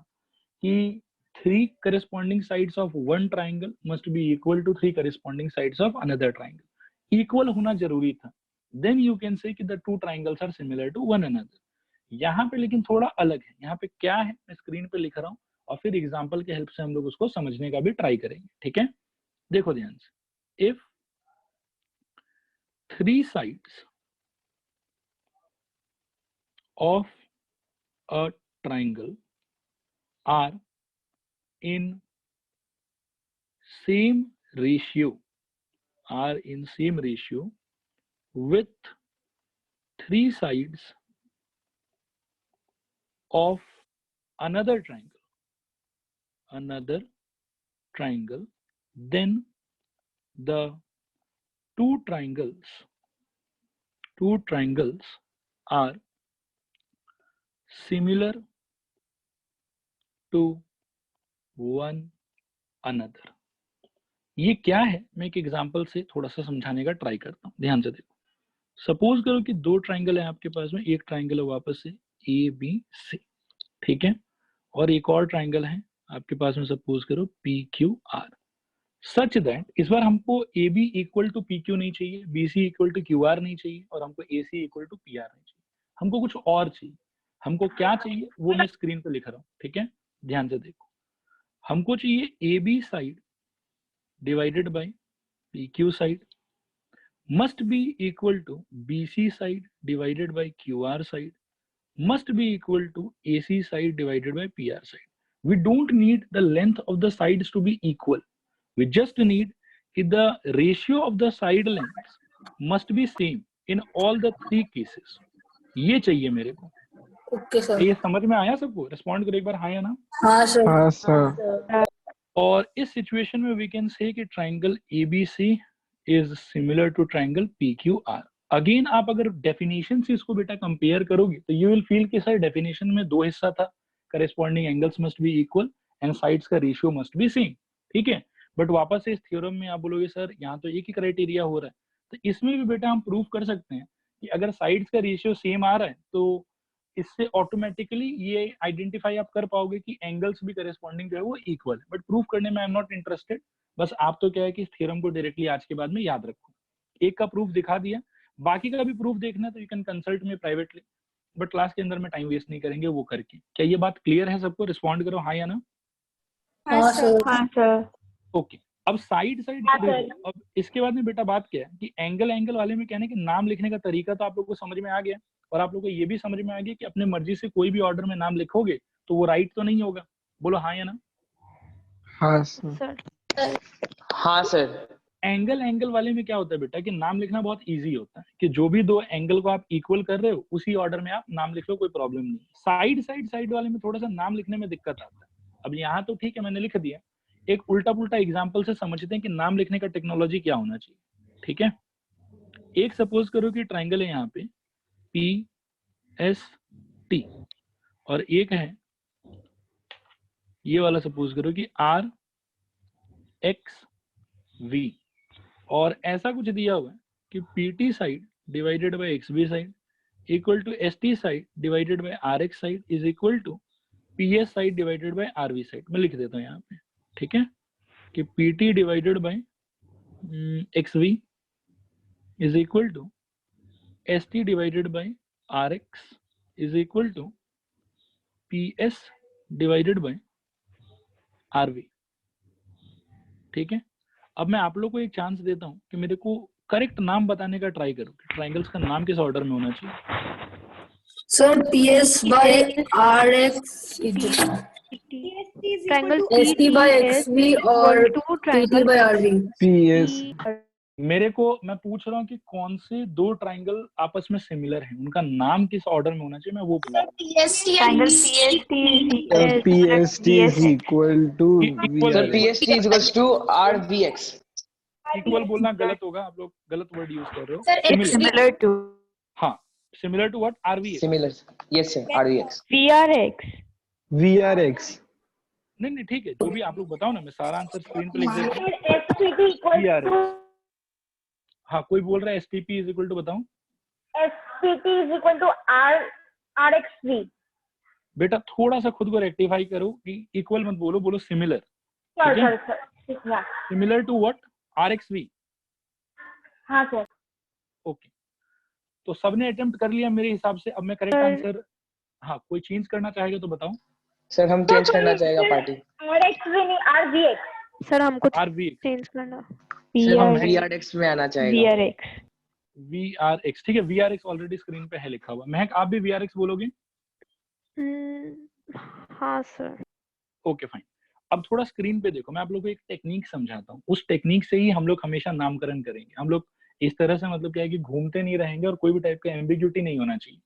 कि 3 corresponding sides of one triangle must be equal to 3 corresponding sides of another triangle। Equal होना जरूरी था, then you can say कि the two triangles are similar to one another। यहाँ पे लेकिन थोड़ा अलग है, यहाँ पे क्या है मैं स्क्रीन पे लिख रहा हूँ और फिर एग्जाम्पल के हेल्प से हम लोग उसको समझने का भी ट्राई करेंगे। ठीक है, देखो ध्यान से, if 3 sides of a triangle are in same ratio with 3 sides of another triangle, then the two triangles are similar to one another। ये क्या है मैं एक एग्जांपल से थोड़ा सा समझाने का ट्राई करता हूँ, ध्यान से देखो। सपोज करो कि दो ट्राइंगल है आपके पास में, एक ट्राइंगल है वापस से ए बी सी, ठीक है, और एक और ट्राइंगल है आपके पास में सपोज करो P Q R, such that इस बार हमको A B equal to P Q नहीं चाहिए, B C equal to Q R नहीं चाहिए और हमको A C equal to P R नहीं चाहिए, हमको कुछ और चाहिए। हमको क्या चाहिए वो मैं स्क्रीन पे लिख रहा हूँ, ठीक है, ध्यान से देखो। हमको चाहिए A B side divided by P Q side must be equal to BC side divided by QR side must be equal to AC side divided by PR side। We don't need the length of the sides to be equal, we just need the ratio of the side lengths must be same in all the 3 cases। ये चाहिए मेरे को। Okay sir. ये समझ में आया सबको? रिस्पॉन्ड करो एक बार, हाँ या ना। हाँ सर। हाँ सर। और इस सिचुएशन में वी कैन से कि triangle ABC is similar to triangle PQR। Again आप अगर डेफिनेशन से इसको बेटा कंपेयर करोगे तो यू विल फील कि सर डेफिनेशन में 2 हिस्सा था, corresponding angles must be equal and sides का रेशियो मस्ट बी सेम, ठीक है। बट वापस से इस थ्योरम में आप बोलोगे सर यहाँ तो एक ही क्राइटेरिया हो रहा है, तो इसमें भी बेटा हम प्रूव कर सकते हैं कि अगर साइड्स का रेशियो सेम आ रहा है तो इससे ऑटोमेटिकली ये आइडेंटिफाई आप कर पाओगे कि एंगल्स भी करेस्पॉन्डिंग जो है वो इक्वल है, बट प्रूफ करने में आई एम नॉट इंटरेस्टेड। बस आप तो क्या है कि इस थ्योरम को डायरेक्टली आज के बाद में याद रखो। एक का प्रूफ दिखा दिया, बाकी का भी प्रूफ देखना है तो you can consult me privately, but class के अंदर में टाइम वेस्ट नहीं करेंगे वो करके। क्या ये बात क्लियर है सबको? रिस्पॉन्ड करो हाँ या ना। हाँ सर। हाँ सर। ओके, अब साइड साइड हाँ, देखो। अब इसके बाद में बेटा बात क्या है कि एंगल वाले में कहने कि नाम लिखने का तरीका तो आप लोग को समझ में आ गया, और आप लोग को ये भी समझ में आ गया कि अपने मर्जी से कोई भी ऑर्डर में नाम लिखोगे तो वो राइट तो नहीं होगा। बोलो हाँ या ना। हाँ सर। सर हाँ सर। एंगल वाले में क्या होता है बेटा कि नाम लिखना बहुत इजी होता है, कि जो भी दो एंगल को आप इक्वल कर रहे हो उसी ऑर्डर में आप नाम लिख लो, कोई प्रॉब्लम नहीं। साइड वाले में थोड़ा सा नाम लिखने में दिक्कत आता है। अब यहाँ तो ठीक है मैंने लिख दिया, एक उल्टा पुल्टा एग्जाम्पल से समझते हैं कि नाम लिखने का टेक्नोलॉजी क्या होना चाहिए। ठीक है, एक सपोज करो कि ट्राइंगल है यहाँ पे PST, और एक है ये वाला सपोज करो कि RXV, और ऐसा कुछ दिया हुआ है कि PT side divided by XB side equal to ST side divided by RX side is equal to PS side divided by RV side. मैं लिख देता हूँ यहाँ पे, ठीक है, कि PT divided by XV is equal to ST divided by RX is equal to PS divided by RV। ठीक है, अब मैं आप लोग को एक चांस देता हूँ कि मेरे को करेक्ट नाम बताने का ट्राई करो कि ट्राइंगल्स का नाम किस ऑर्डर में होना चाहिए। Sir PS by RX triangle ST by XV और PT by RV। PS मेरे को मैं पूछ रहा हूँ कि कौन से दो ट्राइंगल आपस में सिमिलर हैं, उनका नाम किस ऑर्डर में होना चाहिए, मैं वो बता triangle PST is equal to sir VRX. PST is equals to RVX। Equal बोलना गलत होगा, आप लोग गलत वर्ड यूज कर रहे हो। सर सिमिलर, सिमिलर टू हाँ similar to what? RVX। Similar, yes sir, RVX। VRX. नहीं ठीक है, जो भी आप लोग बताओ ना, मैं सारा आंसर स्क्रीन पे लिख देता हूँ। VRX, हाँ कोई बोल रहा है STP इज इक्वल टू, बताओ। SPT is equal to RXV। बेटा थोड़ा सा खुद को रेक्टिफाई करो कि इक्वल मत बोलो, बोलो similar. Sir similar to what? RXV। हाँ सर। ओके, तो सबने अटेम्प्ट कर लिया मेरे हिसाब से। अब मैं करेक्ट आंसर, हाँ कोई चेंज करना चाहेगा तो बताओ। सर हम चेंज करना चाहेगा पार्टी। RXV नहीं RVX। सर हमको RVX, चेंज करना। सर हम VRX में आना चाहेगा। VRX, ठीक है, VRX ऑलरेडी स्क्रीन पे है लिखा हुआ। महक आप भी VRX बोलोगे? हाँ सर। Okay fine. अब थोड़ा स्क्रीन पे देखो, मैं आप लोगों को एक टेक्निक समझाता हूँ। उस टेक्निक से ही हम लोग हमेशा नामकरण करेंगे। हम लोग इस तरह से मतलब क्या है कि घूमते नहीं रहेंगे, और कोई भी टाइप का एम्बिग्यूटी नहीं होना चाहिए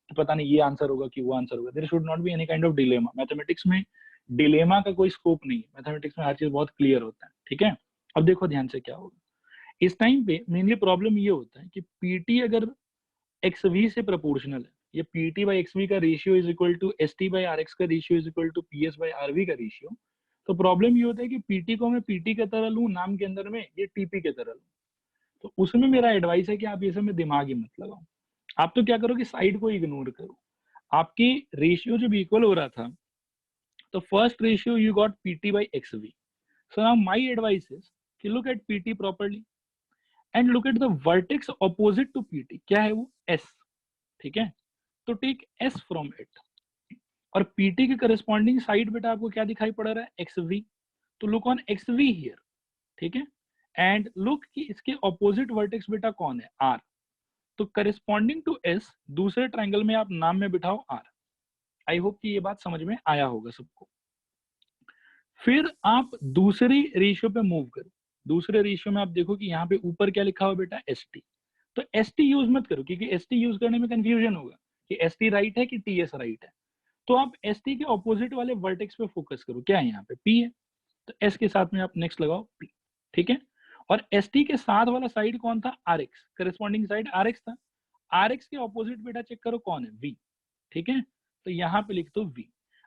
कि पता नहीं ये आंसर होगा कि वो आंसर होगा। There should not be any kind of dilemma. Mathematics में डिलेमा का कोई स्कोप नहीं है, मैथमेटिक्स में हर चीज बहुत क्लियर होता है। ठीक है, अब देखो ध्यान से क्या होगा। इस टाइम पे मेनली प्रॉब्लम ये होता है कि PT अगर XV से प्रोपोर्शनल है, ये PT बाई XV का ratio is equal to ST by RX का ratio is equal to PS by RV का रेशियो, तो प्रॉब्लम ये होता है कि PT को मैं PT की तरह लूं नाम के अंदर में, ये TP की तरह लूं। तो उसमें मेरा एडवाइस है कि आप ये सब में दिमाग ही मत लगाओ। आप तो क्या करो कि साइड को इग्नोर करो। आपकी रेशियो जब इक्वल हो रहा था तो first ratio you got PT by XV। So now my advice is कि look at PT properly and look at the vertex opposite to PT। क्या है वो? S। ठीक है, तो टेक S फ्रॉम इट, और PT के करस्पॉन्डिंग साइड बेटा आपको क्या दिखाई पड़ रहा है? XV। तो लुक ऑन XV हियर। ठीक है, एंड लुक कि इसके ऑपोजिट वर्टेक्स बेटा कौन है? R। तो करस्पॉन्डिंग टू S दूसरे ट्रायंगल में आप नाम में बिठाओ R। आई होप कि ये बात समझ में आया होगा सबको। फिर आप दूसरी रेशियो पे मूव करो। दूसरे रेशियो में आप देखो कि यहाँ पे ऊपर क्या लिखा हुआ बेटा? ST। तो ST यूज मत करो, क्योंकि ST यूज करने में कंफ्यूजन होगा कि ST राइट है कि TS राइट है। तो आप ST के ऑपोजिट वाले वर्टेक्स पे फोकस करो। क्या है यहाँ पे? P है, तो S के साथ में आप नेक्स्ट लगाओ P। ठीक है, और ST के साथ वाला साइड कौन था? RX। करस्पॉन्डिंग साइड RX था। RX के ऑपोजिट बेटा चेक करो कौन है? V। ठीक है, तो यहाँ पे लिख दो V।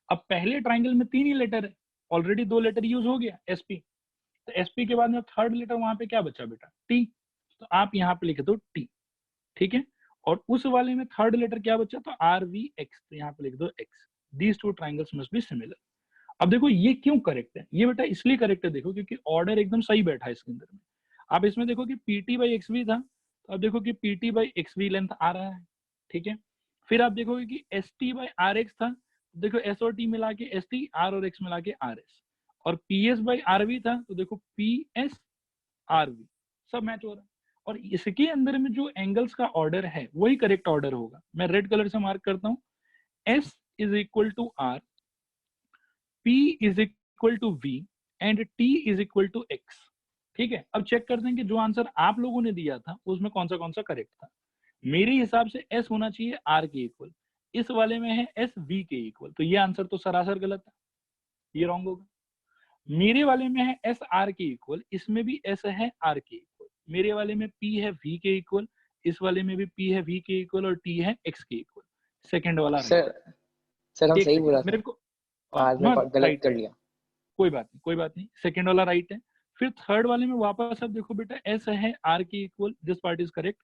अब पहले ट्राइंगल में 3 ही लेटर है, ऑलरेडी 2 लेटर यूज हो गया SP, तो SP के बाद में थर्ड लेटर वहां पे क्या बचा बेटा? T। तो आप यहाँ पे लिख दो T। ठीक है, और उस वाले में थर्ड लेटर क्या बचा, तो RVX, तो यहाँ पे लिख दो X। These two triangles must be similar. अब देखो ये क्यों करेक्ट है, ये बेटा इसलिए करेक्ट है देखो क्योंकि ऑर्डर एकदम सही बैठा है इसके अंदर में। आप इसमें देखो कि PT/XV था, तो अब देखो कि PT/XV लेंथ आ रहा है, ठीक है। फिर आप देखोगे कि ST/RX था, देखो S और T मिला के ST, R और X मिला के RS, और PS/RV था, तो देखो PSRV, सब मैच हो रहा है। और इसके अंदर में जो एंगल्स का ऑर्डर है वही करेक्ट ऑर्डर होगा। मैं रेड कलर से मार्क करता हूँ, S is equal to R, P is equal to V and T is equal to X, ठीक है। अब चेक करते हैं कि जो आंसर आप लोगों ने दिया था उसमें कौन सा करेक्ट था। मेरे हिसाब से S होना चाहिए R के इक्वल, इस वाले में है S V के इक्वल, तो ये आंसर तो सरासर गलत है, ये रॉन्ग होगा। मेरे वाले में है S R के इक्वल, इसमें भी S है R के इक्वल। मेरे वाले में P है V के इक्वल, इस वाले में भी P है V के इक्वल और T है X के इक्वल। सेकंड वाला सर हम सही बोला मेरे था, को आज में गलत कर लिया। कोई बात नहीं, सेकंड वाला राइट है। फिर थर्ड वाले में वापस अब देखो बेटा, S है R के equal, this part is correct.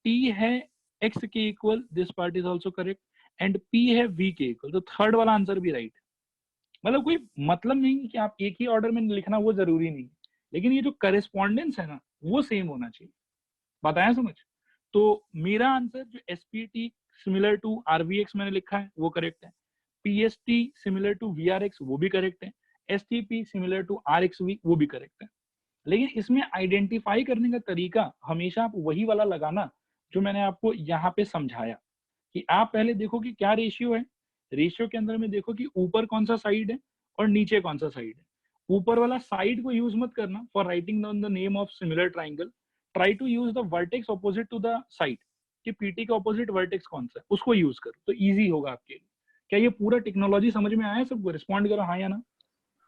T है X के equal, this part is also correct, and P है V के इक्वल, तो थर्ड वाला आंसर भी राइट है। मतलब कोई मतलब नहीं कि आप एक ही ऑर्डर में लिखना, वो जरूरी नहीं, लेकिन ये जो करेस्पॉन्डेंस है ना वो सेम होना चाहिए। बताया समझ? तो मेरा आंसर जो SPT सिमिलर टू RVX मैंने लिखा है वो करेक्ट है, PST सिमिलर टू VRX वो भी करेक्ट है, STP सिमिलर टू RXV वो भी करेक्ट है। लेकिन इसमें आइडेंटिफाई करने का तरीका हमेशा आप वही वाला लगाना जो मैंने आपको यहाँ पे समझाया, कि आप पहले देखो कि क्या रेशियो है। रेशियो के अंदर में देखो कि ऊपर कौन सा साइड है और नीचे कौन सा साइड है। ऊपर वाला साइड को यूज मत करना for writing down the name of similar triangle. Try to use the vertex opposite to the side, कि PT का ऑपोजिट वर्टेक्स कौन सा है उसको यूज करो, तो इजी होगा आपके लिए। क्या ये पूरा टेक्नोलॉजी समझ में आया सबको? रिस्पॉन्ड करो हाँ या ना।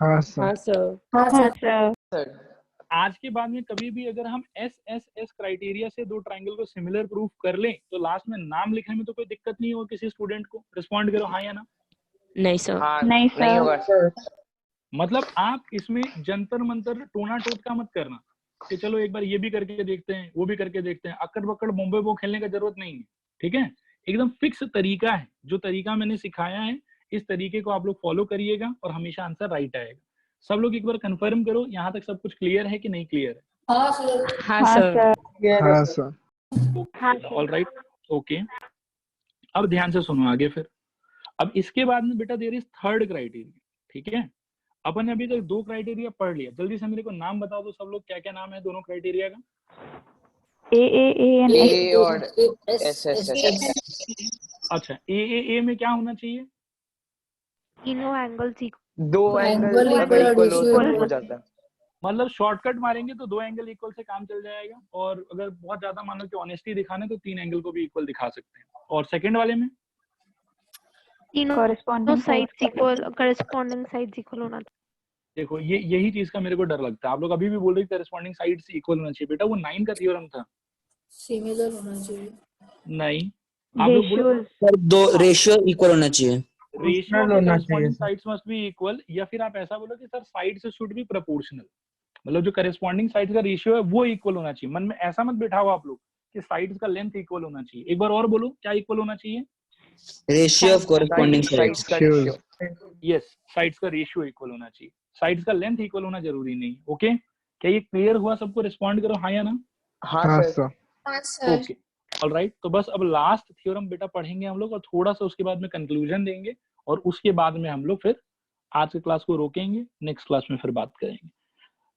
हाँ सर। हाँ सर। हाँ सर। सर आज के बाद में कभी भी अगर हम SSS क्राइटेरिया से दो ट्राइंगल को सिमिलर प्रूफ कर लें तो लास्ट में नाम लिखने में तो कोई दिक्कत नहीं होगा किसी स्टूडेंट को। रिस्पॉन्ड करो हाँ या ना। नहीं सर। हाँ नहीं नहीं सर। होगा सर। मतलब आप इसमें जंतर मंतर टोना टोटका मत करना कि चलो एक बार ये भी करके देखते हैं वो भी करके देखते हैं, अक्कड़ बक्कड़ बॉम्बे बो खेलने का जरूरत नहीं है, ठीक है। एकदम फिक्स तरीका है, जो तरीका मैंने सिखाया है इस तरीके को आप लोग फॉलो करिएगा और हमेशा आंसर राइट आएगा। सब लोग एक बार कंफर्म करो यहाँ तक सब कुछ क्लियर है कि नहीं क्लियर है? हाँ सर। हाँ हाँ सर। सर। हाँ सर। हाँ सर। All right, okay. अब ध्यान से सुनो आगे फिर। अब इसके बाद में बेटा देयर इज थर्ड क्राइटेरिया, ठीक है। अपन ने अभी तक दो क्राइटेरिया पढ़ लिया, जल्दी से मेरे को नाम बता दो सब लोग क्या क्या नाम है दोनों क्राइटेरिया का। AAA and A और SSS। अच्छा AAA में क्या होना चाहिए? तीनों एंगल्स दो एंगल अगर इक्वल हो जाता है, मतलब शॉर्टकट मारेंगे तो दो एंगल इक्वल से काम चल जाएगा, और अगर बहुत ज्यादा मान लो कि ऑनेस्टी दिखाना है तो तीन एंगल को भी इक्वल दिखा सकते हैं। और सेकंड वाले में तीनों corresponding sides equal, corresponding sides equal होना चाहिए। देखो ये यही चीज का मेरे को डर लगता है, आप लोग अभी भी बोल रहे करस्पॉन्डिंग साइड से इक्वल होना चाहिए। बेटा वो 9 का थ्योरम था, सिमिलर होना चाहिए। नहीं आप लोग बोलो ratios. सर दो रेशियो इक्वल होना चाहिए। रेशियो ऑफ द होना चाहिए corresponding sir. Sides must be equal, या फिर आप ऐसा बोलो कि sir sides should be proportional, मतलब जो करस्पॉन्डिंग साइड्स का रेशियो है वो इक्वल होना चाहिए। मन में ऐसा मत बिठाओ आप लोग कि साइड्स का लेंथ इक्वल होना चाहिए। एक बार और बोलो क्या इक्वल होना चाहिए? Ratio of corresponding sides sides. का रेशियो। यस, साइड्स का रेशियो इक्वल होना चाहिए, साइड्स का लेंथ इक्वल होना जरूरी नहीं। ओके, क्या ये क्लियर हुआ सबको? रिस्पॉन्ड करो हाँ या ना। हाँ हाँ सर। सर। हाँ सर। ओके ऑलराइट, तो बस अब लास्ट थ्योरम बेटा पढ़ेंगे हम लोग और थोड़ा सा उसके बाद में कंक्लूजन देंगे, और उसके बाद में हम लोग फिर आज की क्लास को रोकेंगे, नेक्स्ट क्लास में फिर बात करेंगे।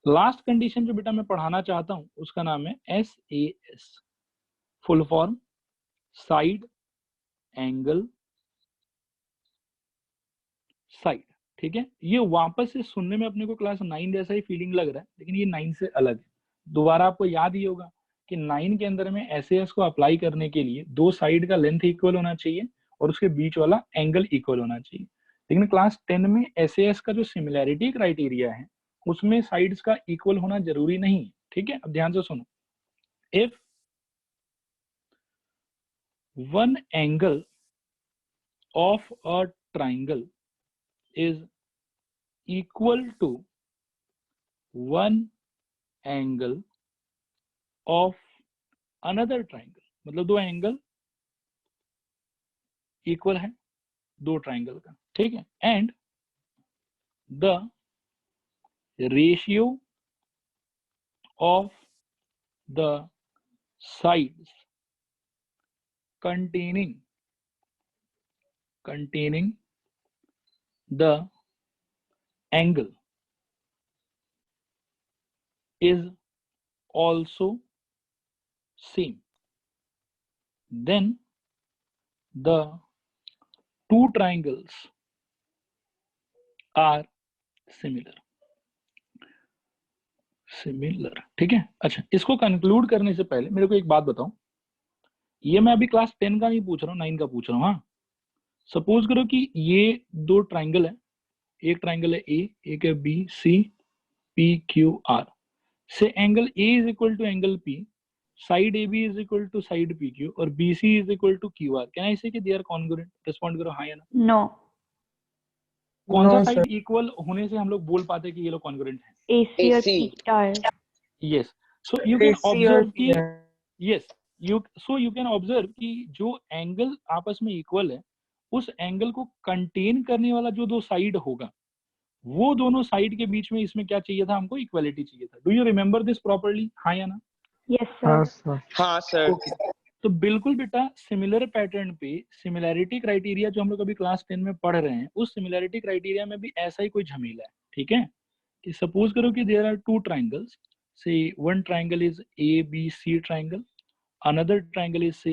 लास्ट कंडीशन जो बेटा मैं पढ़ाना चाहता हूं उसका नाम है SAS, full form side angle side, ठीक है। ये वापस से सुनने में अपने को क्लास 9 जैसा ही फीलिंग लग रहा है, लेकिन ये 9 से अलग है। दोबारा आपको याद ही होगा कि 9 के अंदर में SAS को अप्लाई करने के लिए दो साइड का लेंथ इक्वल होना चाहिए और उसके बीच वाला एंगल इक्वल होना चाहिए। लेकिन क्लास 10 में SAS का जो सिमिलैरिटी क्राइटेरिया है उसमें साइड्स का इक्वल होना जरूरी नहीं है, ठीक है। अब ध्यान से सुनो, if one angle of a triangle is equal to one angle of another triangle, मतलब दो एंगल इक्वल है दो ट्राइंगल का, ठीक है, and the ratio of the sides containing the angle is also same, then the two triangles are similar. ठीक है। अच्छा, इसको कंक्लूड करने से पहले मेरे को एक बात बताओ, ये मैं अभी क्लास 10 का नहीं पूछ रहा हूँ, 9 का पूछ रहा हूँ। हाँ, सपोज करो कि ये दो ट्राइंगल है, एक ट्राइंगल है ए, एक है B C P Q R, say angle A is equal to angle P, side A B is equal to side P Q और B C is equal to Q R. Can I say कि दे आर कॉन्ग्रुएंट? रिस्पॉन्ड करो हाँ या ना। नो। कौन सा साइड इक्वल होने से हम लोग बोल पाते हैं कि ये लोग कॉन्ग्रुएंट हैं? AC और theta। Yes, so you can observe कि यस यू कैन ऑब्जर्व कि जो एंगल आपस में इक्वल है, उस एंगल को कंटेन करने वाला जो दो साइड होगा, वो दोनों साइड के बीच में इसमें क्या चाहिए था? हमको इक्वालिटी चाहिए था। Do you remember this properly? हाँ या ना? Yes sir. हाँ सर। तो बिल्कुल बेटा, सिमिलर पैटर्न पे सिमिलैरिटी क्राइटेरिया जो हम लोग अभी क्लास 10 में पढ़ रहे हैं, उस सिमिलैरिटी क्राइटेरिया में भी ऐसा ही कोई झमेला है। ठीक है, कि सपोज करो कि there are two triangles, say one triangle is A B C triangle, another triangle is say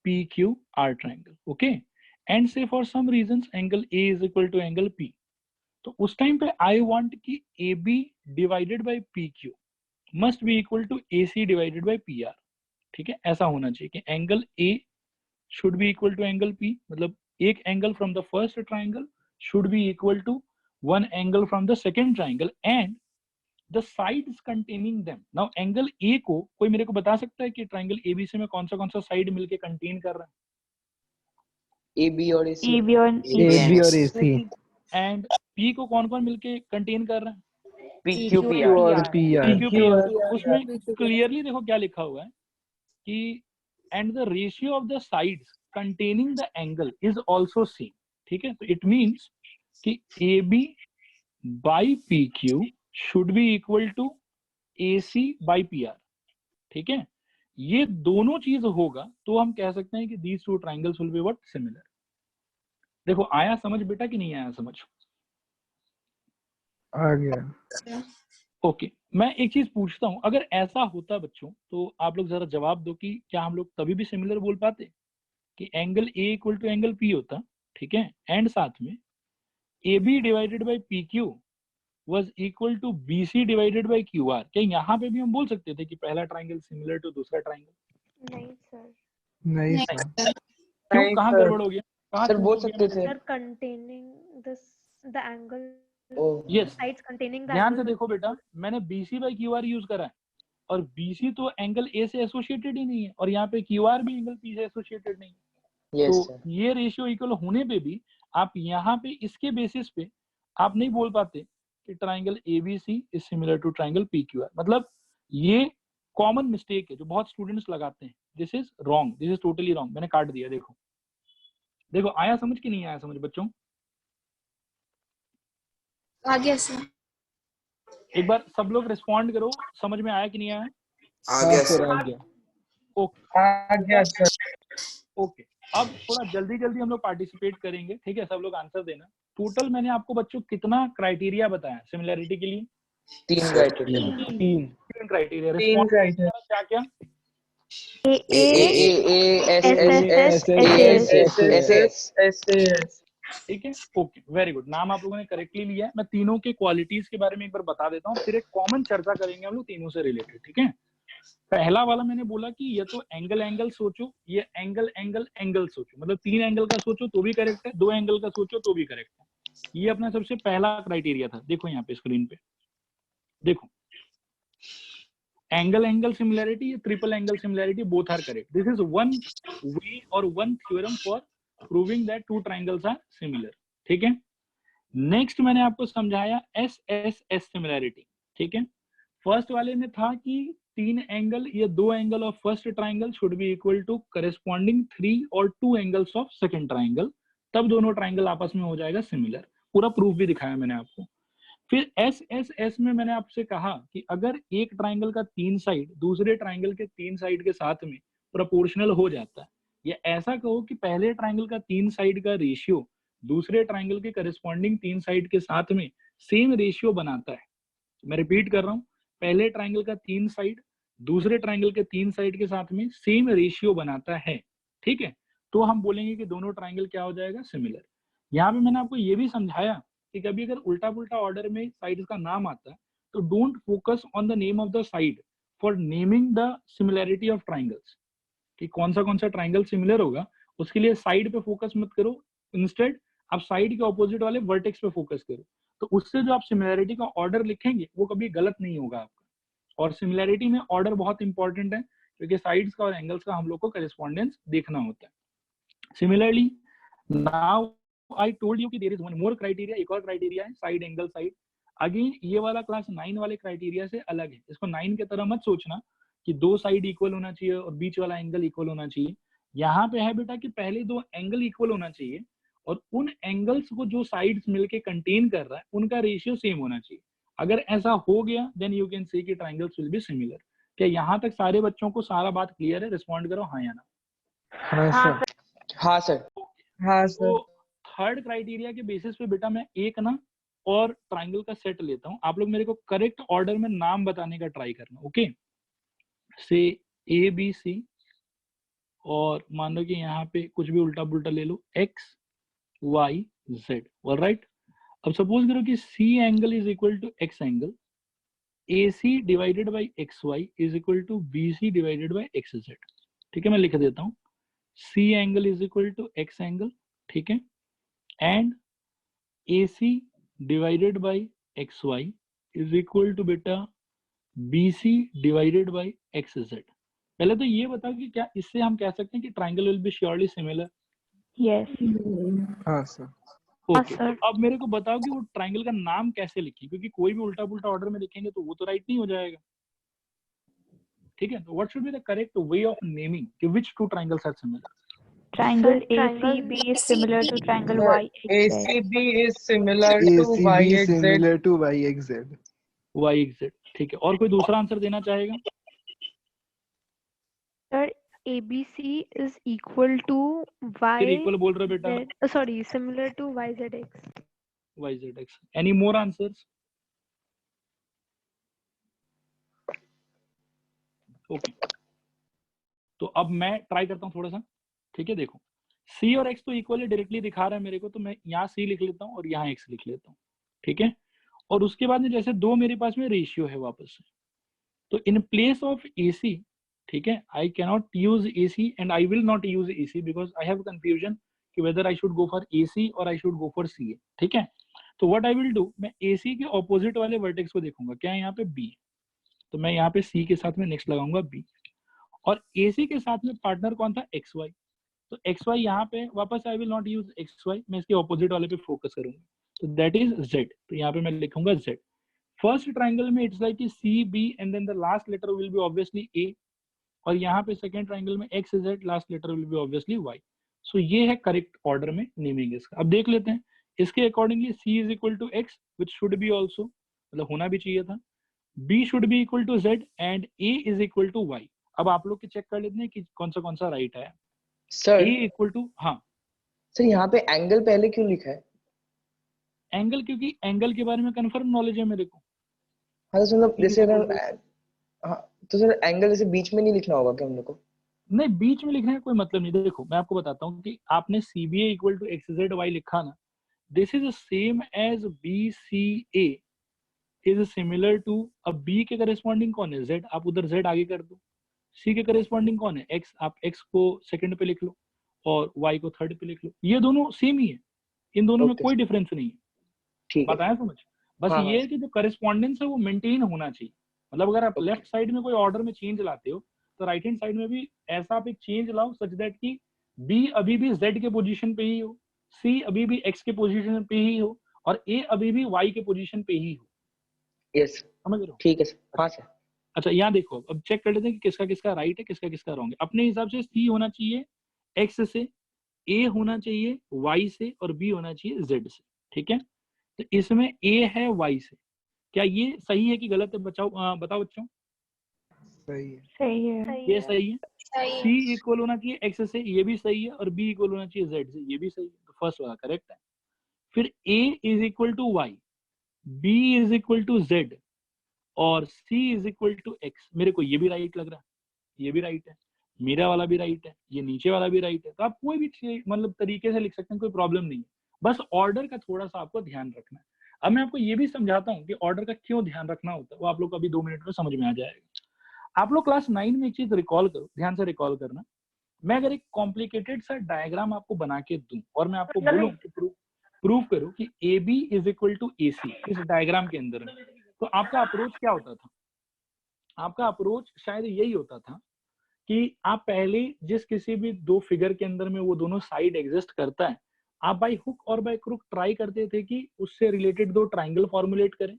PQR triangle, okay, and say for some reasons angle A is equal to angle P. तो उस टाइम पे I want कि AB divided by PQ must be equal to AC divided by PR. ठीक है, ऐसा होना चाहिए कि angle A should be equal to angle P, मतलब एक angle from the first triangle should be equal to one angle from the second triangle and the sides containing them. Now angle A को कोई मेरे को बता सकता है कि ट्राइंगल ABC में कौन सा साइड मिलके कंटेन कर रहा है? AB और AC। AB और AC। एंड P को कौन मिलके कंटेन कर रहा है? PQ और PR। PQ। उसमें क्लियरली देखो क्या लिखा हुआ है कि and the ratio of the sides containing the angle is also same. ठीक है, तो इट मींस कि AB by PQ should be equal to AC by PR। ठीक है, ये दोनों चीज होगा तो हम कह सकते हैं कि these two triangles will be what? Similar। देखो आया समझ बेटा कि नहीं आया समझ? आ गया। ओके, मैं एक चीज पूछता हूं, अगर ऐसा होता बच्चों तो आप लोग जरा जवाब दो कि क्या हम लोग तभी भी सिमिलर बोल पाते कि angle A equal to angle P होता, ठीक है, एंड साथ में AB divided by PQ was equal to BC divided by QR। क्या यहाँ पे भी हम बोल सकते थे कि पहला ट्राइंगल सिमिलर टू दूसरा ट्राइंगल? नहीं सर। नहीं सर। क्यों, कहाँ गड़बड़ हो गया? कहाँ सर चूक बोल हो गया? सकते थे। Sir containing this the angle Yes, sides containing the ध्यान से angle। देखो बेटा, मैंने BC by QR यूज करा है और BC तो एंगल A से एसोसिएटेड ही नहीं है और यहाँ पे QR भी एंगल P से एसोसिएटेड नहीं है। तो ये रेशियो इक्वल होने पे भी आप यहाँ पे इसके बेसिस पे आप नहीं बोल पाते कि triangle ABC is similar to triangle PQR। मतलब ये कॉमन मिस्टेक है जो बहुत स्टूडेंट्स लगाते हैं। This is wrong, this is totally wrong. मैंने काट दिया। देखो देखो आया समझ कि नहीं आया समझ बच्चों? आ गया सर। एक बार सब लोग रिस्पॉन्ड करो, समझ में आया कि नहीं आया? आ गया सर। ओके, अब थोड़ा जल्दी जल्दी हम लोग पार्टिसिपेट करेंगे। ठीक है, सब लोग आंसर देना। टोटल मैंने आपको बच्चों कितना क्राइटेरिया बताया सिमिलैरिटी के लिए? 3 क्राइटेरिया। 3 क्राइटेरिया। रिस्पॉन्ड क्या क्या? ठीक है, ओके, वेरी गुड। नाम आप लोगों ने करेक्टली लिया है। मैं तीनों के क्वालिटीज के बारे में एक बार बता देता हूँ, फिर एक कॉमन चर्चा करेंगे हम लोग तीनों से रिलेटेड। ठीक है, पहला वाला मैंने बोला कि ये तो एंगल सोचो, ये एंगल सोचो, मतलब 3 एंगल का सोचो तो भी करेक्ट है, 2 एंगल का सोचो तो भी करेक्ट है। ये अपना सबसे पहला क्राइटेरिया था। देखो यहाँ पे स्क्रीन पे देखो, angle similarity, triple angle similarity, both are correct. This is one way और one theorem for proving that two triangles are similar. ठीक है, नेक्स्ट मैंने आपको समझाया SSS सिमिलैरिटी। ठीक है, फर्स्ट वाले में था कि तीन एंगल या दो angle of first triangle should be equal to corresponding 3 और 2 एंगल्स ऑफ सेकंड ट्राइंगल, तब दोनों ट्राइंगल आपस में हो जाएगा सिमिलर। पूरा प्रूफ भी दिखाया मैंने आपको। फिर एस एस एस में मैंने आपसे कहा कि अगर एक ट्राइंगल का 3 साइड दूसरे ट्राइंगल के 3 साइड के साथ में प्रोपोर्शनल हो जाता है, या ऐसा कहो कि पहले ट्राइंगल का 3 साइड का रेशियो दूसरे ट्राइंगल के करस्पॉन्डिंग 3 साइड के साथ में सेम रेशियो बनाता है। मैं रिपीट कर रहा हूं, पहले ट्राइंगल का 3 साइड दूसरे ट्राइंगल के 3 साइड के साथ में सेम रेशियो बनाता है, ठीक है, तो हम बोलेंगे कि दोनों ट्राइंगल क्या हो जाएगा, सिमिलर। यहाँ पे मैंने आपको ये भी समझाया कि कभी अगर उल्टा पुल्टा ऑर्डर में साइड्स का नाम आता है तो don't focus on the name of the side for naming the similarity of triangles, कि कौन सा ट्राइंगल सिमिलर होगा उसके लिए साइड पे फोकस मत करो, इंस्टेड आप साइड के ऑपोजिट वाले वर्टेक्स पे फोकस करो, तो उससे जो आप सिमिलैरिटी का ऑर्डर लिखेंगे वो कभी गलत नहीं होगा आपका। और सिमिलैरिटी में ऑर्डर बहुत इंपॉर्टेंट है क्योंकि साइड्स का और एंगल्स का हम लोग को करेस्पॉन्डेंस देखना होता है। Similarly now I told you कि there is one more criteria, एक और क्राइटेरिया है साइड एंगल साइड। अगेन ये वाला क्लास 9 वाले क्राइटेरिया से अलग है, इसको 9 की तरह मत सोचना कि दो साइड इक्वल होना चाहिए और बीच वाला एंगल इक्वल होना चाहिए। यहाँ पे है बेटा कि पहले दो एंगल इक्वल होना चाहिए और उन एंगल्स को जो साइड्स मिलके कंटेन कर रहा है उनका रेशियो सेम होना चाहिए। अगर ऐसा हो गया देन यू कैन से कि ट्राइंगल्स विल बी सिमिलर। क्या यहाँ तक सारे बच्चों को सारा बात क्लियर है? रिस्पॉन्ड करो हाँ या ना। हाँ सर। हाँ सर। हाँ सर। तो थर्ड क्राइटेरिया के बेसिस पे बेटा मैं एक ना और ट्राइंगल का सेट लेता हूँ, आप लोग मेरे को करेक्ट ऑर्डर में नाम बताने का ट्राई करना, ओके। से ए बी सी और मान लो कि यहाँ पे कुछ भी उल्टा पुल्टा ले लो, एक्स वाई जेड, ऑलराइट। अब सपोज करो कि C angle is equal to X angle, A C divided by X Y is equal to B C divided by X Z, ठीक है। मैं लिख देता हूँ, C angle is equal to X angle, ठीक है, and A C divided by X Y is equal to बेटा B C divided by X Z. पहले तो ये बताओ कि क्या इससे हम कह सकते हैं कि triangle will be surely similar? Yes. हाँ सर। ओके, तो अब मेरे को बताओ कि वो ट्राइंगल का नाम कैसे लिखें, क्योंकि कोई भी उल्टा पुल्टा ऑर्डर में लिखेंगे तो वो तो राइट नहीं हो जाएगा, ठीक है। तो what should be the correct way of naming कि which two triangles are similar? Triangle ACB is similar to triangle YXZ. ACB is similar to ACB YXZ. similar to YXZ. YXZ, ठीक है। और कोई दूसरा आंसर देना चाहेगा? Sir, ABC is equal to फिर इक्वल बोल रहे बेटा, YZ, sorry, similar to YZX. YZX. Any more answers? Okay, तो अब मैं ट्राई करता हूँ थोड़ा सा, ठीक है। देखो C और X तो इक्वली डायरेक्टली दिखा रहा है मेरे को, तो मैं यहाँ C लिख लेता हूँ और यहाँ X लिख लेता हूँ, ठीक है। और उसके बाद में जैसे दो मेरे पास में रेशियो है वापस से, तो इन प्लेस ऑफ AC, ठीक है, I can not use AC and I will not use AC because I have confusion कि whether I should go for AC और I should go for CA, ठीक है। तो व्हाट आई विल डू, मैं AC के ऑपोजिट वाले वर्टेक्स को देखूंगा, क्या है यहाँ पे B, तो मैं यहाँ पे C के साथ में नेक्स्ट लगाऊंगा B, और AC के साथ में पार्टनर कौन था, XY, तो XY यहाँ पे वापस आई विल नॉट यूज XY, मैं इसके ऑपोजिट वाले पे फोकस करूंगा, तो दैट इज Z, तो यहाँ पे मैं लिखूंगा Z। फर्स्ट ट्राइंगल में it's like CB and then the last letter will be obviously A, और यहाँ पे सेकंड ट्राइंगल में XZ, last letter will be obviously Y। So ये है करेक्ट ऑर्डर में नेमिंग इसका। अब देख लेते हैं इसके accordingly C is equal to X which should be also, मतलब होना भी चाहिए था, B should be equal to Z and A is equal to Y। अब आप लोग के चेक कर लेते हैं कि कौन सा राइट है। सर A इक्वल टू, हाँ सर यहाँ पे एंगल पहले क्यों लिखा है? एंगल, क्योंकि एंगल के बारे में कंफर्म नॉलेज है मेरे को। हाँ तो मतलब जैसे अगर हाँ तो सर एंगल जैसे बीच में नहीं लिखना होगा क्या हम लोग को? नहीं, बीच में लिखने का कोई मतलब नहीं। देखो मैं आपको बताता हूँ कि आपने CBA इक्वल टू XZY लिखा ना, this is same as BCA is similar to, अब B के करेस्पॉन्डिंग कौन है, Z, आप उधर Z आगे कर दो। C के करेस्पॉन्डिंग कौन है, X, आप X को सेकंड पे लिख लो और Y को थर्ड पे लिख लो, ये दोनों सेम ही है, इन दोनों में कोई डिफरेंस नहीं है, ठीक है, बताया समझ। बस हाँ, ये है कि जो करेस्पॉन्डेंस है वो मेंटेन होना चाहिए। मतलब अगर आप लेफ्ट साइड में कोई ऑर्डर में चेंज लाते हो तो राइट हैंड साइड में भी ऐसा आप एक चेंज लाओ सच दैट कि B अभी भी Z के पोजीशन पे ही हो, C अभी भी X के पोजीशन पे ही हो और A अभी भी Y के पोजीशन पे ही हो। यस समझ रहे हो? ठीक है सर। हाँ सर। अच्छा यहाँ देखो, अब चेक कर लेते हैं कि किसका किसका राइट है, किसका किसका रॉन्ग है। अपने हिसाब से सी होना चाहिए एक्स से, ए होना चाहिए वाई से, और बी होना चाहिए जेड से। ठीक है, तो इसमें ए है वाई से, क्या ये सही है कि गलत है? बताओ बच्चों। सही है। सही है। ये सही है। सी इक्वल होना चाहिए एक्स से, ये भी सही है, और बी इक्वल होना चाहिए जेड से, ये भी सही है। तो फर्स्ट वाला करेक्ट है। फिर A is equal to Y, B is equal to Z, और C is equal to X. मेरे को ये भी राइट लग रहा है, ये भी राइट है, मेरा वाला भी राइट है, ये नीचे वाला भी राइट है। तो आप कोई भी मतलब तरीके से लिख सकते हैं, कोई प्रॉब्लम नहीं है। बस ऑर्डर का थोड़ा सा आपको ध्यान रखना है। अब मैं आपको ये भी समझाता हूँ कि ऑर्डर का क्यों ध्यान रखना होता है, वो आप लोग को अभी 2 मिनट में समझ में आ जाएगा। आप लोग क्लास 9 में एक चीज रिकॉल करो, ध्यान से रिकॉल करना। मैं अगर एक कॉम्प्लिकेटेड सा डायग्राम आपको बना के दूं और मैं आपको बोलूं कि प्रूव करो कि A B is equal to A C इस डायग्राम के अंदर में, तो आपका अप्रोच क्या होता था? आपका अप्रोच शायद यही होता था कि आप पहले जिस किसी भी दो फिगर के अंदर में वो दोनों साइड एग्जिस्ट करता है, आप बाय हुक और बाय क्रुक ट्राई करते थे कि उससे रिलेटेड दो ट्राइंगल फॉर्मुलेट करें।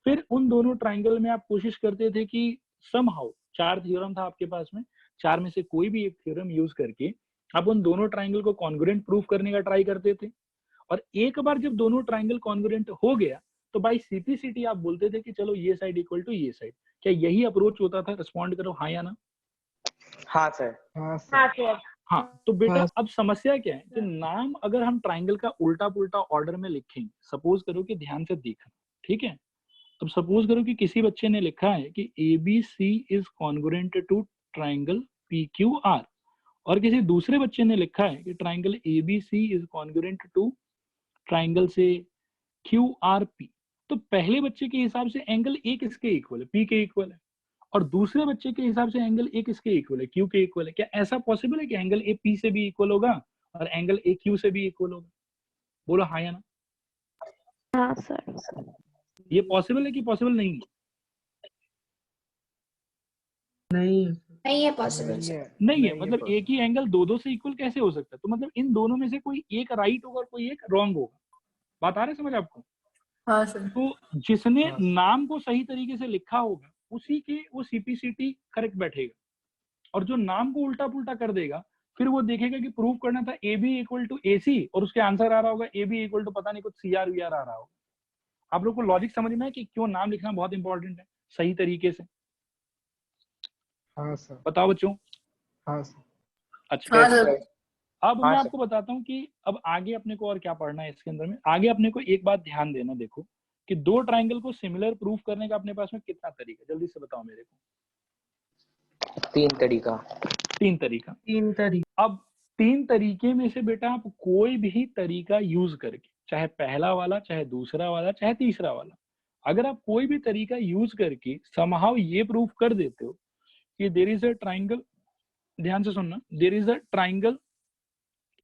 फिर उन दोनों ट्राइंगल में आप कोशिश करते थे कि समहाउ, 4 थ्योरम था आपके पास में, 4 में से कोई भी एक थ्योरम यूज करके आप उन दोनों ट्राइंगल को कॉन्ग्रुएंट प्रूव करने का ट्राई करते थे। और एक बार जब दोनों ट्राइंगल कॉन्ग्रुएंट हो गया तो बाय सीपीसीटी आप बोलते थे कि चलो ये साइड इक्वल टू ये साइड। क्या यही अप्रोच होता था? रिस्पॉन्ड करो हाँ या ना। हाँ सर। हाँ सर। हाँ सर। हाँ, तो बेटा हाँ। अब समस्या क्या है कि नाम अगर हम ट्राइंगल का उल्टा पुल्टा ऑर्डर में लिखें, सपोज करो कि ध्यान से देखना, ठीक है। अब सपोज करो कि किसी बच्चे ने लिखा है कि ABC is congruent to triangle PQR, और किसी दूसरे बच्चे ने लिखा है कि triangle ABC is congruent to triangle से QRP। तो पहले बच्चे के हिसाब से एंगल ए किसके इक्वल है? P के इक्वल है। और दूसरे बच्चे के हिसाब से एंगल ए किसके इक्वल है? Q के इक्वल है। क्या ऐसा पॉसिबल है कि एंगल ए P से भी इक्वल होगा और एंगल ए Q से भी इक्वल होगा? बोलो हाँ या ना। हाँ सर। ये पॉसिबल है कि पॉसिबल नहीं है? नहीं है पॉसिबल नहीं सर। है। नहीं है, नहीं मतलब possible। एक ही एंगल दो से इक्वल कैसे हो सकता है? तो मतलब इन दोनों में से कोई एक राइट होगा और कोई एक रॉन्ग होगा। बात आ रहा है समझ आपको? हाँ सर। तो जिसने हाँ। नाम को सही तरीके से लिखा होगा उसी के वो सीपीसीटी करेक्ट बैठेगा, और जो नाम को उल्टा पुल्टा कर देगा फिर वो देखेगा कि प्रूव करना था ए बी इक्वल टू ए सी, और उसके आंसर आ रहा होगा ए बी इक्वल टू पता नहीं कुछ CR VR आ रहा होगा। आप लोग को लॉजिक समझ में है कि क्यों नाम लिखना बहुत इंपॉर्टेंट है सही तरीके से? हाँ सर। बताओ बच्चों। हाँ सर। अच्छा, हाँ सर। अब हाँ मैं सर। आपको बताता हूँ कि अब आगे अपने को और क्या पढ़ना है इसके अंदर में। आगे अपने को एक बात ध्यान देना, देखो कि दो ट्राइंगल को सिमिलर प्रूफ करने का अपने पास में कितना तरीका, जल्दी से बताओ मेरे को। 3 तरीका। 3 तरीका। अब 3 तरीके में से बेटा आप कोई भी तरीका यूज करके, चाहे पहला वाला, चाहे दूसरा वाला, चाहे तीसरा वाला, अगर आप कोई भी तरीका यूज करके समहाउ ये प्रूफ कर देते हो कि देयर इज अ ट्राइंगल, ध्यान से सुनना, there is a triangle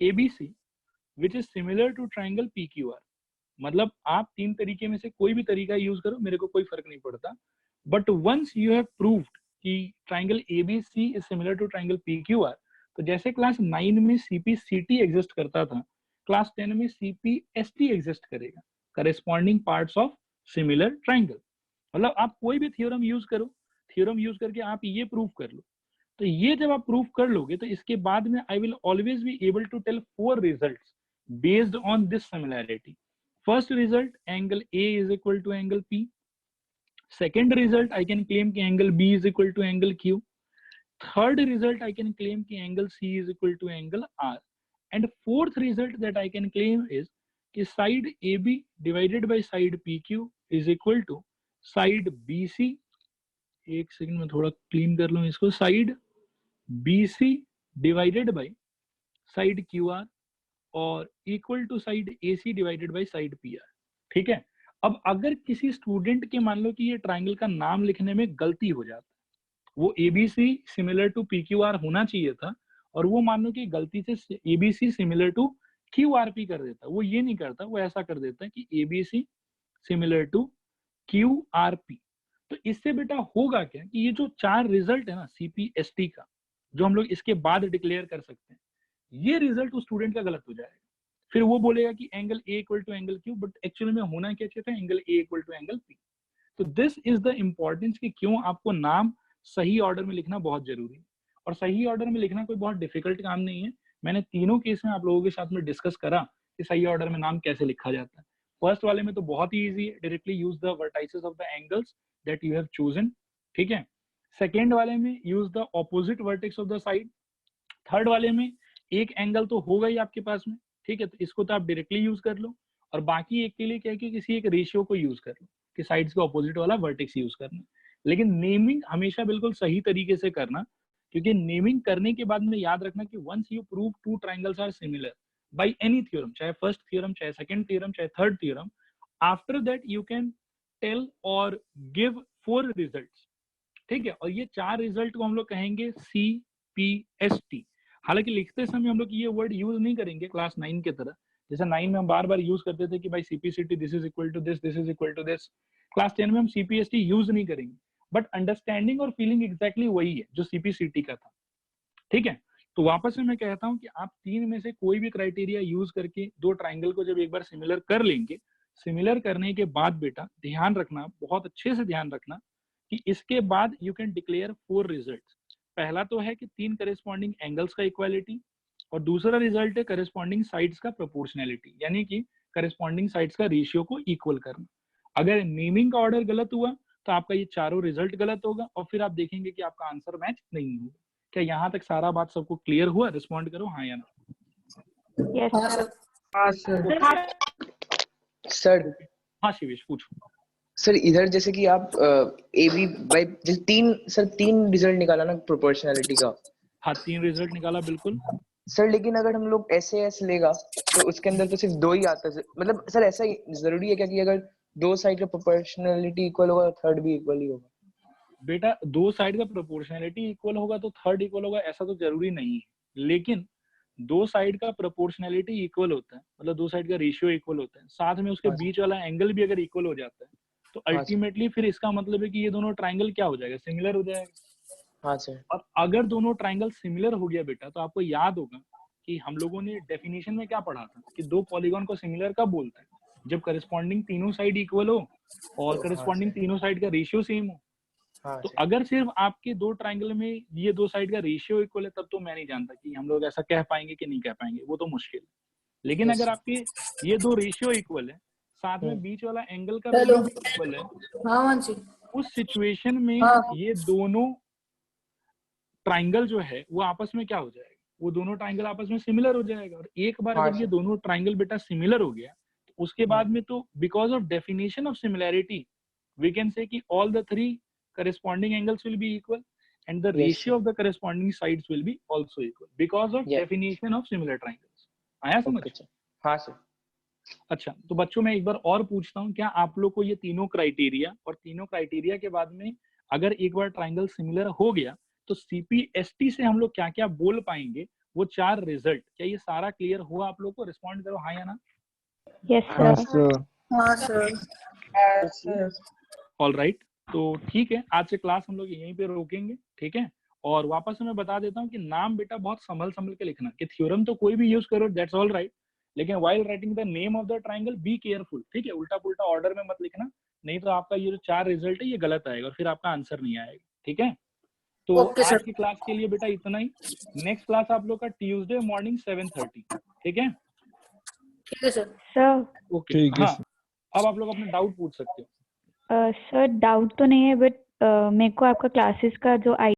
ABC which is similar to triangle PQR, मतलब आप 3 तरीके में से कोई भी तरीका यूज करो, मेरे को कोई फर्क नहीं पड़ता, but once you have proved कि triangle ABC is similar to triangle PQR, तो जैसे क्लास 9 में CPCT एग्जिस्ट करता था, क्लास 10 में CPST एग्जिस्ट करेगा, corresponding parts of similar triangle. मतलब आप कोई भी थ्योरम यूज करो, थ्योरम यूज करके आप ये प्रूव कर लो। तो ये जब आप प्रूव कर लोगे तो इसके बाद में I will always be able to tell 4 results based on this similarity. First result, angle A is equal to angle P. Second result, I can claim कि angle B is equal to angle Q. Third result, I can claim कि angle C is equal to angle R. And fourth result that I can claim is कि side AB divided by side PQ is equal to side BC, एक सेकंड में थोड़ा क्लीन कर लूं इसको, side BC divided by side QR और equal to side AC divided by side PR। ठीक है। अब अगर किसी स्टूडेंट के मान लो कि ये ट्राइंगल का नाम लिखने में गलती हो जाता है, वो ABC सिमिलर टू PQR होना चाहिए था, और वो मान लो कि गलती से ABC सिमिलर टू QRP कर देता, वो ये नहीं करता, वो ऐसा कर देता है कि ABC सिमिलर टू QRP। तो इससे बेटा होगा क्या कि ये जो 4 रिजल्ट है ना CPST का, जो हम लोग इसके बाद डिक्लेयर कर सकते हैं, ये रिजल्ट उस स्टूडेंट का गलत हो जाएगा। फिर वो बोलेगा कि angle A equal to angle Q, but actually में होना क्या चाहिए था, angle A equal to angle P। तो दिस इज द इम्पोर्टेंस कि क्यों आपको नाम सही ऑर्डर में लिखना बहुत जरूरी है। और सही ऑर्डर में लिखना कोई बहुत डिफिकल्ट काम नहीं है। मैंने तीनों केस में आप लोगों के साथ में डिस्कस करा कि सही ऑर्डर में नाम कैसे लिखा जाता है। फर्स्ट वाले में तो बहुत ही इजी है, directly use the vertices of the angles that you have chosen, ठीक है। सेकेंड वाले में use the opposite vertex of the side. Third वाले में एक एंगल तो होगा ही आपके पास में, ठीक है, तो इसको तो आप डायरेक्टली यूज कर लो। और बाकी एक के लिए क्या है कि किसी एक रेशियो को यूज कर लो कि साइड्स के ऑपोजिट वाला वर्टेक्स यूज करना। लेकिन नेमिंग हमेशा बिल्कुल सही तरीके से करना, क्योंकि नेमिंग करने के बाद में याद रखना कि once you prove two triangles are similar by any theorem, चाहे फर्स्ट थ्योरम, चाहे सेकंड थ्योरम, चाहे third theorem, after that you can tell और गिव 4 रिजल्ट्स, ठीक है। और ये 4 रिजल्ट को हम लोग कहेंगे CPST। हालांकि लिखते समय हम लोग ये वर्ड यूज नहीं करेंगे क्लास 9 की तरह, जैसे 9 में हम बार बार यूज करते थे कि भाई CPCT this is equal to this, this is equal to this. Class 10 में हम CPST यूज नहीं करेंगे, बट अंडरस्टैंडिंग और फीलिंग एग्जैक्टली वही है जो CPCT का था, ठीक है। तो वापस से मैं कहता हूं कि आप 3 में से कोई भी क्राइटेरिया यूज करके 2 ट्राइंगल को जब एक बार सिमिलर कर लेंगे, सिमिलर करने के बाद बेटा ध्यान रखना, बहुत अच्छे से ध्यान रखना कि इसके बाद यू कैन डिक्लेयर 4 रिजल्ट्स। पहला तो है कि 3 करेस्पॉन्डिंग एंगल्स का इक्वालिटी, और दूसरा रिजल्ट है करेस्पॉन्डिंग साइड्स का प्रोपोर्शनैलिटी, यानी कि करेस्पॉन्डिंग साइड्स का रेशियो को इक्वल करना। अगर नेमिंग का ऑर्डर गलत हुआ तो आपका ये चारों रिजल्ट गलत होगा, और फिर आप देखेंगे कि आपका आंसर मैच नहीं होगा। क्या यहाँ तक सारा बात सबको क्लियर हुआ? रिस्पॉन्ड करो हाँ या ना। यस हाँ सर। सर। हाँ सर। सर हाँ शिवेश पूछो। सर इधर जैसे कि आप AB बाई जैसे 3 रिजल्ट निकाला ना प्रोपोर्शनैलिटी का। हाँ 3 रिजल्ट निकाला बिल्कुल। सर लेकिन अगर हम लोग SAS लेगा तो उसके अंदर तो सिर्फ 2 ही आता है। मतलब सर ऐसा जरूरी है क्या कि अगर 2 साइड का प्रोपोर्शनैलिटी इक्वल होगा तो थर्ड भी इक्वल ही होगा? बेटा 2 साइड का प्रोपोर्शनैलिटी इक्वल होगा तो थर्ड इक्वल होगा ऐसा तो जरूरी नहीं है, लेकिन 2 साइड का प्रोपोर्शनैलिटी इक्वल होता है, मतलब 2 साइड का रेशियो इक्वल होता है, साथ में उसके बीच वाला एंगल भी अगर इक्वल हो जाता है तो अल्टीमेटली फिर इसका मतलब है कि ये दोनों ट्राइंगल क्या हो जाएगा, सिमिलर हो जाएगा। हाँ सर। और अगर दोनों ट्राइंगल सिमिलर हो गया बेटा तो आपको याद होगा कि हम लोगों ने डेफिनेशन में क्या पढ़ा था कि 2 पॉलीगॉन को सिमिलर कब बोलते हैं, जब करस्पॉन्डिंग तीनों साइड इक्वल हो और करस्पॉन्डिंग तीनों साइड का रेशियो सेम हो। तो अगर सिर्फ आपके 2 ट्राइंगल में ये 2 साइड का रेशियो इक्वल है तब तो मैं नहीं जानता कि हम लोग ऐसा कह पाएंगे कि नहीं कह पाएंगे, वो तो मुश्किल है। लेकिन अगर आपके ये 2 रेशियो इक्वल है, साथ में बीच वाला एंगल का हेलो। वैल्यू भी इक्वल है, हाँ मानसी। उस सिचुएशन में हाँ। ये दोनों ट्राइंगल जो है वो आपस में क्या हो जाएगा, वो दोनों ट्राइंगल आपस में सिमिलर हो जाएगा। और एक बार हाँ जब ये दोनों ट्राइंगल बेटा सिमिलर हो गया तो उसके बाद में तो because of definition of similarity we can say कि all the 3 corresponding angles will be equal and the ratio of the corresponding sides will be also equal because of definition of similar triangles। आया समझ? हाँ सर। अच्छा तो बच्चों मैं एक बार और पूछता हूँ, क्या आप लोग को ये तीनों क्राइटेरिया और तीनों क्राइटेरिया के बाद में अगर एक बार ट्राइंगल सिमिलर हो गया तो CPST से हम लोग क्या क्या बोल पाएंगे, वो 4 रिजल्ट, क्या ये सारा क्लियर हुआ आप लोग को? रिस्पॉन्ड करो हाँ या ना। यस हाँ सर। सर। हाँ सर। ऑल राइट, तो ठीक है आज से क्लास हम लोग यहीं पे रोकेंगे, ठीक है। और वापस से मैं बता देता हूँ कि नाम बेटा बहुत संभल के लिखना, कि थ्योरम तो कोई भी यूज करो दैट्स ऑल राइट, लेकिन while writing the name of the triangle be careful, ठीक है। उल्टा पुल्टा ऑर्डर में मत लिखना, नहीं तो आपका ये जो 4 रिजल्ट है ये गलत आएगा और फिर आपका आंसर नहीं आएगा, ठीक है। तो ओके सर। आज की क्लास के लिए बेटा इतना ही। नेक्स्ट क्लास आप लोग का ट्यूसडे मॉर्निंग 7:30, ठीक है। ठीक है सर। सर ओके ठीक है हाँ, अब आप लोग अपने डाउट पूछ सकते हो। सर डाउट तो नहीं है, बट मेरे को आपका क्लासेस का जो